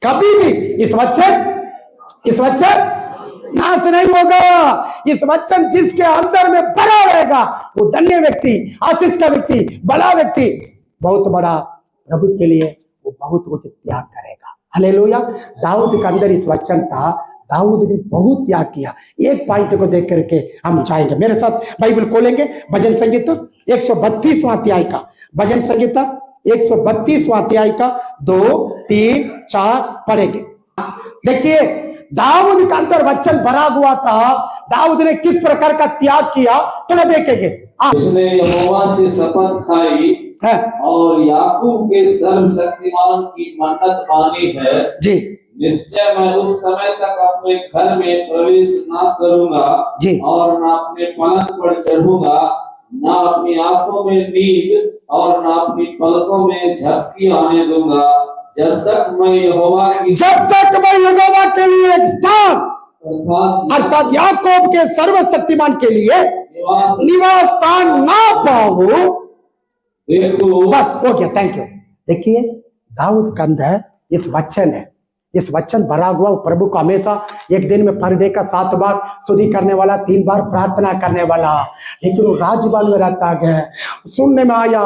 कभी भी इस वचन नाश नहीं होगा। इस वचन जिसके अंदर में बड़ा रहेगा, वो धन्य व्यक्ति, आशीष का व्यक्ति, बड़ा व्यक्ति, बहुत बड़ा प्रभु के लिए वो बहुत कुछ त्याग करेगा। हालेलुया। दाऊद के अंदर इस वचन था, दाऊद भी बहुत त्याग किया। एक पॉइंट को देख करके हम जाएंगे। मेरे साथ बाइबल खोलेंगे, भजन संगीत 132वां अध्याय का भजन संहिता 132वां अध्याय का 2, 3, 4 पढ़ेंगे। देखिए दाऊद का अंदर वचन भरा हुआ था। दाऊद ने किस प्रकार का त्याग किया तो देखेंगे। उसने यहोवा से शपथ खाई है और याकूब के सर्वशक्तिमान की मन्नत मानी है। जी निश्चय मैं उस समय तक अपने घर में प्रवेश ना करूंगा जी और ना अपने पलंग पर चढ़ूंगा, ना अपनी आंखों में नींद और ना अपनी पलकों में झपकी आने दूंगा, जब तक मैं यहोवा के लिए स्थान अर्थात याकूब के सर्वशक्तिमान के लिए निवास स्थान ना पाऊं। देखो बस हो गया, थैंक यू। देखिए दाऊद का अंदर इस वचन है, इस वचन भरा हुआ प्रभु को हमेशा एक दिन में पर डे का 7 बार स्तुति करने वाला, 3 बार प्रार्थना करने वाला, लेकिन वो राजभवन में रहता है। सुनने में आया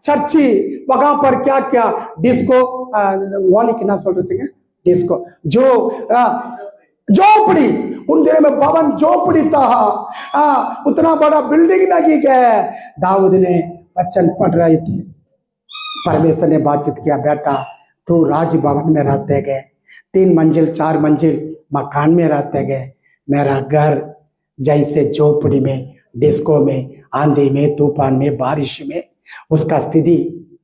चर्ची वहां पर क्या क्या डिस्को वाली के ना सोच रहे थे डिस्को जो झोपड़ी, उन दिनों में भवन झोपड़ी था, उतना बड़ा बिल्डिंग नहीं है। दाऊद ने वचन पढ़ रहे थे, परमेश्वर ने बातचीत किया, बेटा तू राजभवन में रहते गए, 3 मंजिल 4 मंजिल मकान में रहते गए, मेरा घर जैसे झोपड़ी में, डिस्को में, आंधी में, तूफान में, बारिश में उसका स्थिति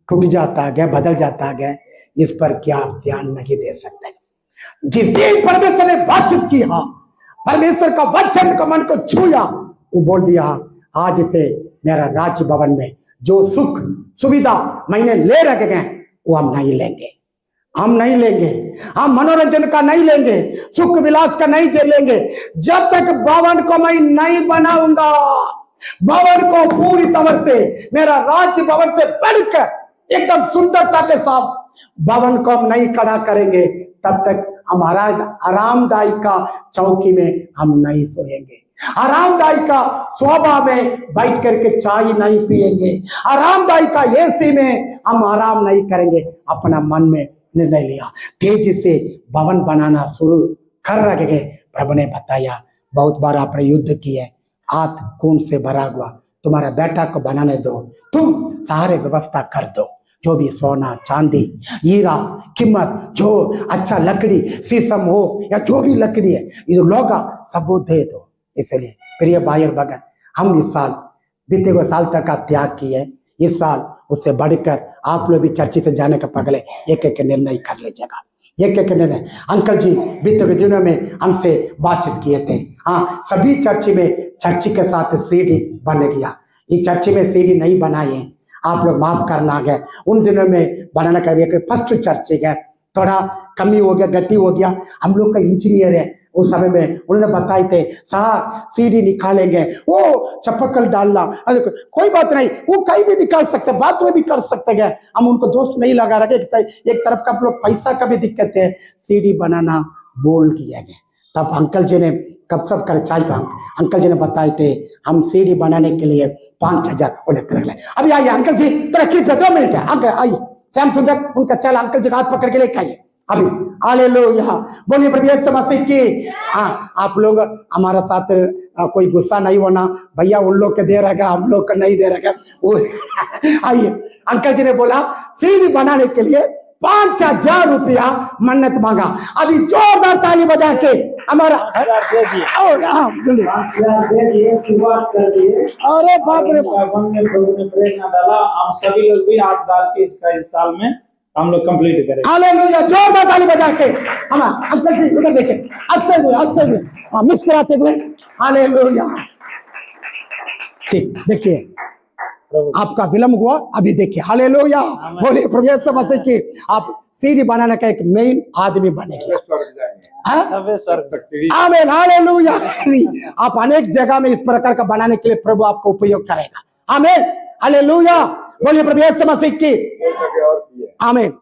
टूट जाता गया, बदल जाता गया। इस पर क्या आप ध्यान नहीं दे सकते? जिस दिन परमेश्वर ने बातचीत की, हाँ परमेश्वर का वचन को मन को छूया, वो बोल दिया आज से मेरा राज भवन में जो सुख सुविधा मैंने ले रखे गए वो हम नहीं लेंगे, हम नहीं लेंगे, हम मनोरंजन का नहीं लेंगे, सुख विलास का नहीं लेंगे, जब तक भवन को मैं नहीं बनाऊंगा। भवन को पूरी तरह से मेरा राज्य भवन से बढ़कर एकदम सुंदरता के साथ भवन को हम नहीं खड़ा करेंगे, तब तक हमारा आरामदायी का चौकी में हम नहीं सोएंगे, आरामदायी का शोभा में बैठ करके चाय नहीं पिएंगे, आरामदायी का एसी में हम आराम नहीं करेंगे। अपना मन में निर्णय लिया, तेजी से भवन बनाना शुरू कर रखे। प्रभु ने बताया बहुत बार आपने युद्ध किए, हाथ खून से भरा हुआ, तुम्हारा बेटा को बनाने दो, तुम सारे व्यवस्था कर दो, जो भी सोना चांदी हीरा कीमत, जो अच्छा लकड़ी शीशम हो या जो भी लकड़ी है, ये लोग सब दे दो। इसलिए प्रिय भाई और बहन, हम इस साल बीते हुए साल तक का त्याग किए, इस साल उससे बढ़कर आप लोग भी चर्च से जाने का पगले एक एक निर्णय कर लीजिएगा, एक एक निर्णय। अंकल जी बीते हुए दिनों में हमसे बातचीत किए थे, हाँ सभी चर्च में चर्च के साथ सीढ़ी बन गया, ये चर्च में सीढ़ी नहीं बनाई, आप लोग माफ करना गए, उन दिनों में बनाना कर फर्स्ट चर्च गए, थोड़ा कमी हो गया, गति हो गया। हम लोग का इंजीनियर है, उस समय में उन्होंने बताए थे साहब सीढ़ी निकालेंगे, वो चप्पल डालना, अरे कोई बात नहीं, वो कहीं भी निकाल सकते, बात में भी कर सकते हैं, हम उनको दोस्त नहीं लगा रखे। एक तरफ का आप लोग पैसा का भी दिक्कत है, सीढ़ी बनाना बोल किया गया। तब अंकल जी ने कब सब कर चाय अंकल जी ने बताए थे हम सीढ़ी बनाने के लिए 5,000 उन्हें कर ले। अभी आइए अंकल जी, तरक्की पे 2 मिनट है, अंकल आइए, श्याम सुंदर उनका चल अंकल जी हाथ पकड़ के लेके आइए अभी। हालेलुया, बोलिए प्रभु यीशु मसीह की। हाँ आप लोग हमारा साथ कोई गुस्सा नहीं होना, भैया उन लोग के दे रहेगा, हम लोग का नहीं दे रहेगा वो आइए, अंकल जी ने बोला सीढ़ी बनाने के लिए 5,000 रुपया मन्नत मांगा। अभी जोरदार ताली बजा के हमारा शुरुआत कर दिए। अरे बाप रे, प्रभु ने प्रेरणा डाला, हम सभी लोग भी हाथ डाल के इसका इस साल में हम लोग कंप्लीट करें। हालेलुया, जोरदार ताली बजा के हम अंकल जी उधर देखे, हंसते हुए मुस्कुराते हुए। हालेलुया, ठीक देखिए आपका विलम्ब हुआ, अभी देखिए। हालेलुया, बोलिए प्रभु यीशु मसीह की। आप सीढ़ी बनाने का एक मेन आदमी बनेंगे। आमीन, हालेलुया। आप अनेक जगह में इस प्रकार का बनाने के लिए प्रभु आपको उपयोग करेगा। आमीन, हालेलुया, बोलिए प्रभु यीशु मसीह की। आमीन,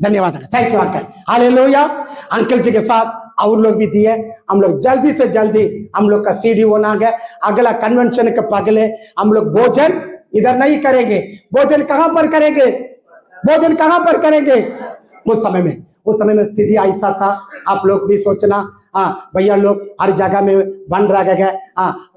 धन्यवाद, थैंक यू अंकल। हालेलुया, अंकल जी के साथ और लोग भी दिए। हम लोग जल्दी से जल्दी हम लोग का सीढ़ी होना गया। अगला कन्वेंशन के पगले हम लोग भोजन इधर नहीं करेंगे, भोजन कहां पर करेंगे, भोजन कहां पर करेंगे? उस समय में स्थिति ऐसा था। आप लोग भी सोचना, भैया लोग हर जगह में बन रहा है,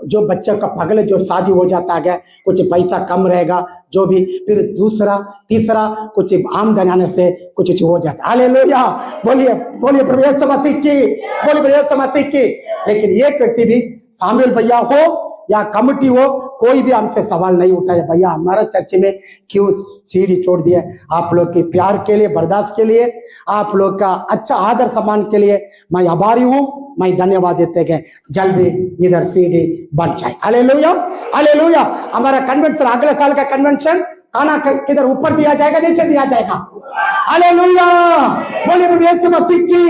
जो बच्चे का पगले जो शादी हो जाता है, कुछ पैसा कम रहेगा जो भी, फिर दूसरा तीसरा कुछ आमदनी आने से कुछ हो जाता है। हालेलुया, बोलिए बोलिए प्रभु यीशु मसीह की, बोलिए प्रभु यीशु मसीह की। लेकिन एक व्यक्ति भी, सामुएल भैया हो या कमिटी हो, कोई भी हमसे सवाल नहीं उठाया, भैया हमारा चर्च में क्यों सीढ़ी छोड़ दिया। आप लोग के प्यार के लिए, बर्दाश्त के लिए, आप लोग का अच्छा आदर सम्मान के लिए मैं आभारी हूँ, मैं धन्यवाद देते गए। जल्दी इधर सीढ़ी बन जाए। Hallelujah, hallelujah. हमारा कन्वेंशन, अगले साल का कन्वेंशन खाना किधर ऊपर दिया जाएगा, नीचे दिया जाएगा। हालेलुया, बोलिए प्रभु यीशु मसीह की,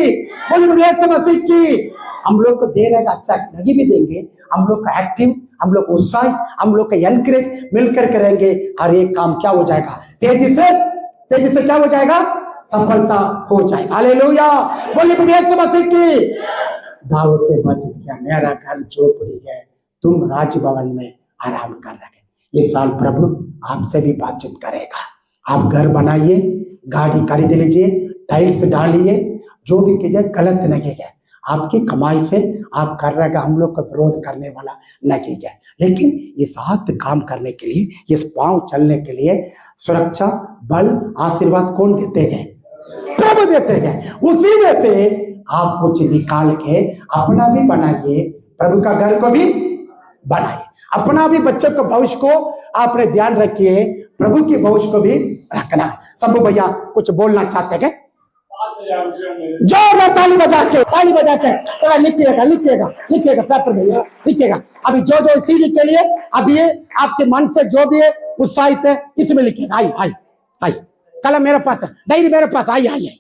बोलिए प्रभु यीशु मसीह की। हम लोग को दे रहेगा, अच्छा नहीं भी देंगे, हम लोग का एक्टिव, हम लोग उत्साह, हम लोग का एनकरेज मिलकर करेंगे, हर एक काम क्या हो जाएगा, तेजी से क्या हो जाएगा, सफलता हो जाएगा। हालेलुया, बोलिए प्रभु यीशु मसीह की। दाऊद से बातचीत किया, मेरा घर झोपड़ी है, तुम राजभवन में आराम कर रहे। इस साल प्रभु आपसे भी बातचीत करेगा। आप घर बनाइए, गाड़ी खरीद लीजिए, टाइल्स डालिए, जो भी कीजिए गलत नहीं है। आपकी कमाई से आप कर रहे, हम लोग का विरोध करने वाला नहीं है। लेकिन इस हाथ काम करने के लिए, इस पांव चलने के लिए सुरक्षा, बल, आशीर्वाद कौन देते हैं? प्रभु देते हैं। उसी में से आप कुछ निकाल के अपना भी बनाइए, प्रभु का घर को भी बनाइए, अपना भी बच्चों के भविष्य को आपने ध्यान रखिए, प्रभु के भविष्य को भी रखना है। सब भैया कुछ बोलना चाहते हैं? जोरदार ताली बजा के थोड़ा लिखिएगा पेपर भैया, लिखिएगा। अभी जो सीढ़ी के लिए अभी ये आपके मन से जो भी है उत्साहित है, इसमें लिखिएगा। आई कलम मेरे पास है, डायरी मेरे पास, आई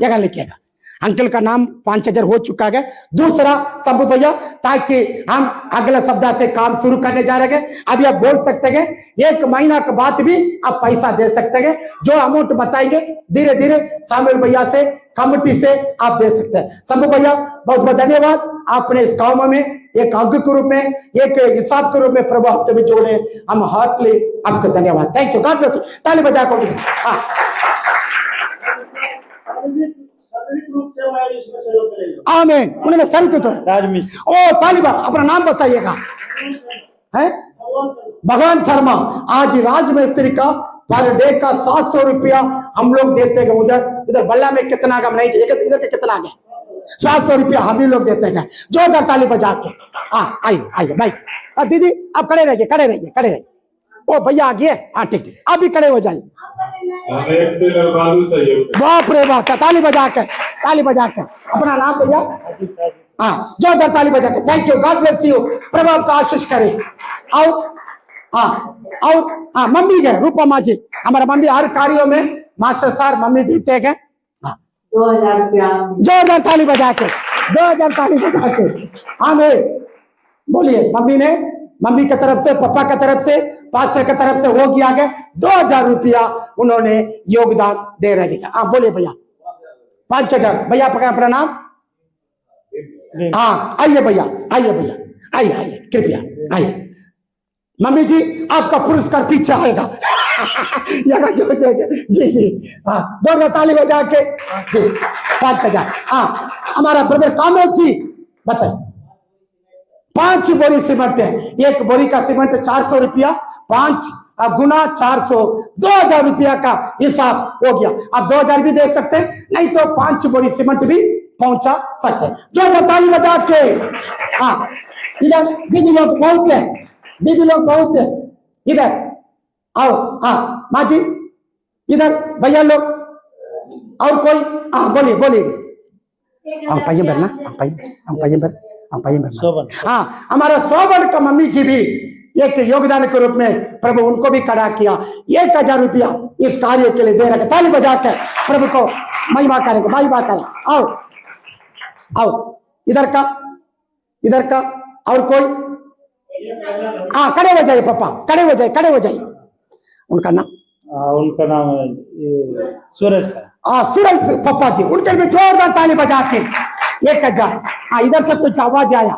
जगह लिखिएगा। अंकल का नाम 5000 हो चुका है। दूसरा शंभू भैया, ताकि हम अगले सप्ताह से काम शुरू करने जा रहे हैं। अभी आप बोल सकते हैं, 1 महीना के बाद भी आप पैसा दे सकते हैं। जो अमाउंट बताएंगे धीरे धीरे सामुएल भैया से, कमिटी से आप दे सकते हैं। शंभू भैया बहुत बहुत धन्यवाद, आपने इस काम में एक अंग के रूप में, एक हिसाब के रूप में प्रभु आपसे भी जोड़े, हम हार्टली आपको धन्यवाद। Thank you, God bless you. ताली बजा को आमीन। उन्होंने सर क्यों तोड़ा? राजमिस्त्री। ओ तालिबा, अपना नाम बताइएगा। है भगवान शर्मा। आज राजमिस्त्री का पर डे का 700 रुपया हम लोग देते हैं। इधर बल्ला में कितना का नहीं, इधर के कितना गया, 700 रुपया हम ही लोग देते हैं। जोरदार ताली बजा के। आइए भाई, दीदी आप खड़े रहिए। ओ भैया आ गए, ठीक, आप भी खड़े हो जाइए। बाप रे बाप, ताली बजा के अपना नाम भैया, जोरदार ताली बजा के। Thank you, God bless you, प्रभु आपका आशीष करे। और मम्मी है रूपा माँ जी, हमारा मम्मी हर कार्यों में मास्टर साहब मम्मी देते हैं 2000 रुपया। जोरदार ताली बजा के, 2000 ताली बजा के। हाँ भाई बोलिए, मम्मी की तरफ से, पापा की तरफ से, पास्टर की तरफ से हो गया है 2000 रुपया उन्होंने योगदान दे रहे हैं। हाँ बोलिए भैया, 5000 भैया अपना नाम। हाँ आइए भैया, आइए कृपया आइए। मम्मी जी आपका पुरस्कार पीछे आएगा। जी हाँ, दो ताली बजा के जी 5000। हाँ हमारा ब्रदर कामोद जी बताइए। 5 बोरी सीमेंट है, एक बोरी का सीमेंट 400 रुपया, 5 गुना 400, 2000 रुपया का हिसाब हो गया। आप 2000 भी दे सकते हैं, नहीं तो 5 बोरी सीमेंट भी पहुंचा सकते हैं। जो ताली बजा के। हाँ इधर दीदी लोग बहुत है, इधर आओ। हाँ माँ जी इधर, भैया लोग और कोई। हाँ बोलिए। हम पाइए भरना। हाँ हमारा सोबन का मम्मी जी भी एक योगदान के रूप में प्रभु उनको भी खड़ा किया, 1000 रुपया इस कार्य के लिए दे रहे। ताली बजा कर प्रभु को महिमा करें। आओ इधर का और कोई। हाँ खड़े हो जाइए पापा, खड़े हो जाइए। उनका नाम सूरज है। सूरज पापा जी, उनके लिए जोरदार ताली बजा के 1000। हाँ इधर से कुछ आवाज आया।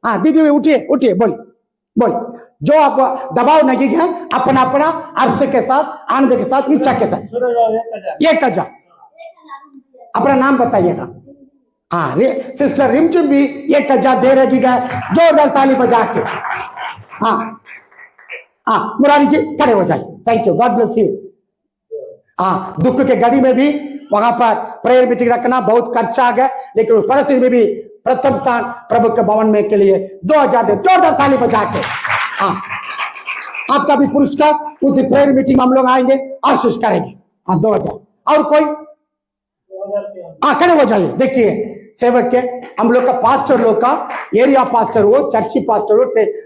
हाँ दीदी उठिए बोलिए। जो आप दबाव नहीं है, अपना अर्थ के साथ, आनंद के साथ, इच्छा के साथ। 1000 अपना नाम बताइएगा। हाँ, सिस्टर रिमझिम भी 1000 दे रही है, जोरदार ताली बजा के। हाँ हाँ, मुरारी जी खड़े हो जाइए। Thank you, God bless you. हाँ, दुख के घड़ी में भी वहां पर प्रेयर मीटिंग रखना बहुत खर्चा आ गया, लेकिन उस परिस्थिति में भी प्रथम स्थान प्रभु के भवन में के लिए 2000 दे, जोरदार ताली बजा के। हाँ, आपका भी पुरस्कार उसी प्रेयर मीटिंग में हम लोग आएंगे, आशीष करेंगे। हाँ, 2000। और कोई? हाँ, खड़े हो जाइए। देखिए सेवक के हम लोग का पास्टर लोग का एरिया पास्टर हो, चर्ची पास्टर हो,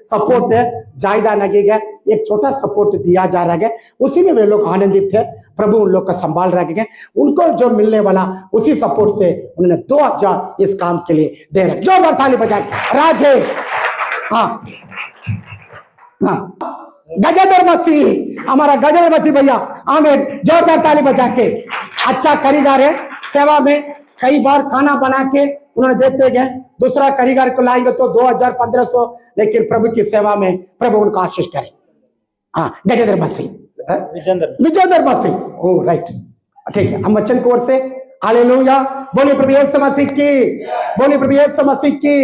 सपोर्ट है ज्यादा लगेगा, एक छोटा सपोर्ट दिया जा रहा है, उसी में वे लोग आनंदित थे। प्रभु उन लोग का संभाल रहे हैं, उनको जो मिलने वाला उसी सपोर्ट से उन्होंने 2000 इस काम के लिए दे रहे। जोरदार ताली बजाए राजेश। हाँ हाँ, गजेंद्र मसीह, हमारा गजेंद्र मसीह भैया, आमिर, जोरदार ताली बजा के। अच्छा कारीगर है, सेवा में कई बार खाना बना के उन्होंने देते गए, दूसरा कारीगर को लाएंगे तो 2000-1500, लेकिन प्रभु की सेवा में प्रभु उनका आशीष करे। हाँ, गजेंद्र मसीह, विजेंद्र मसीह, ओ राइट, ठीक है। हम वचन कोर से हालेलुया, बोलिए प्रभु यीशु मसीह की, बोलिए प्रभु यीशु मसीह की।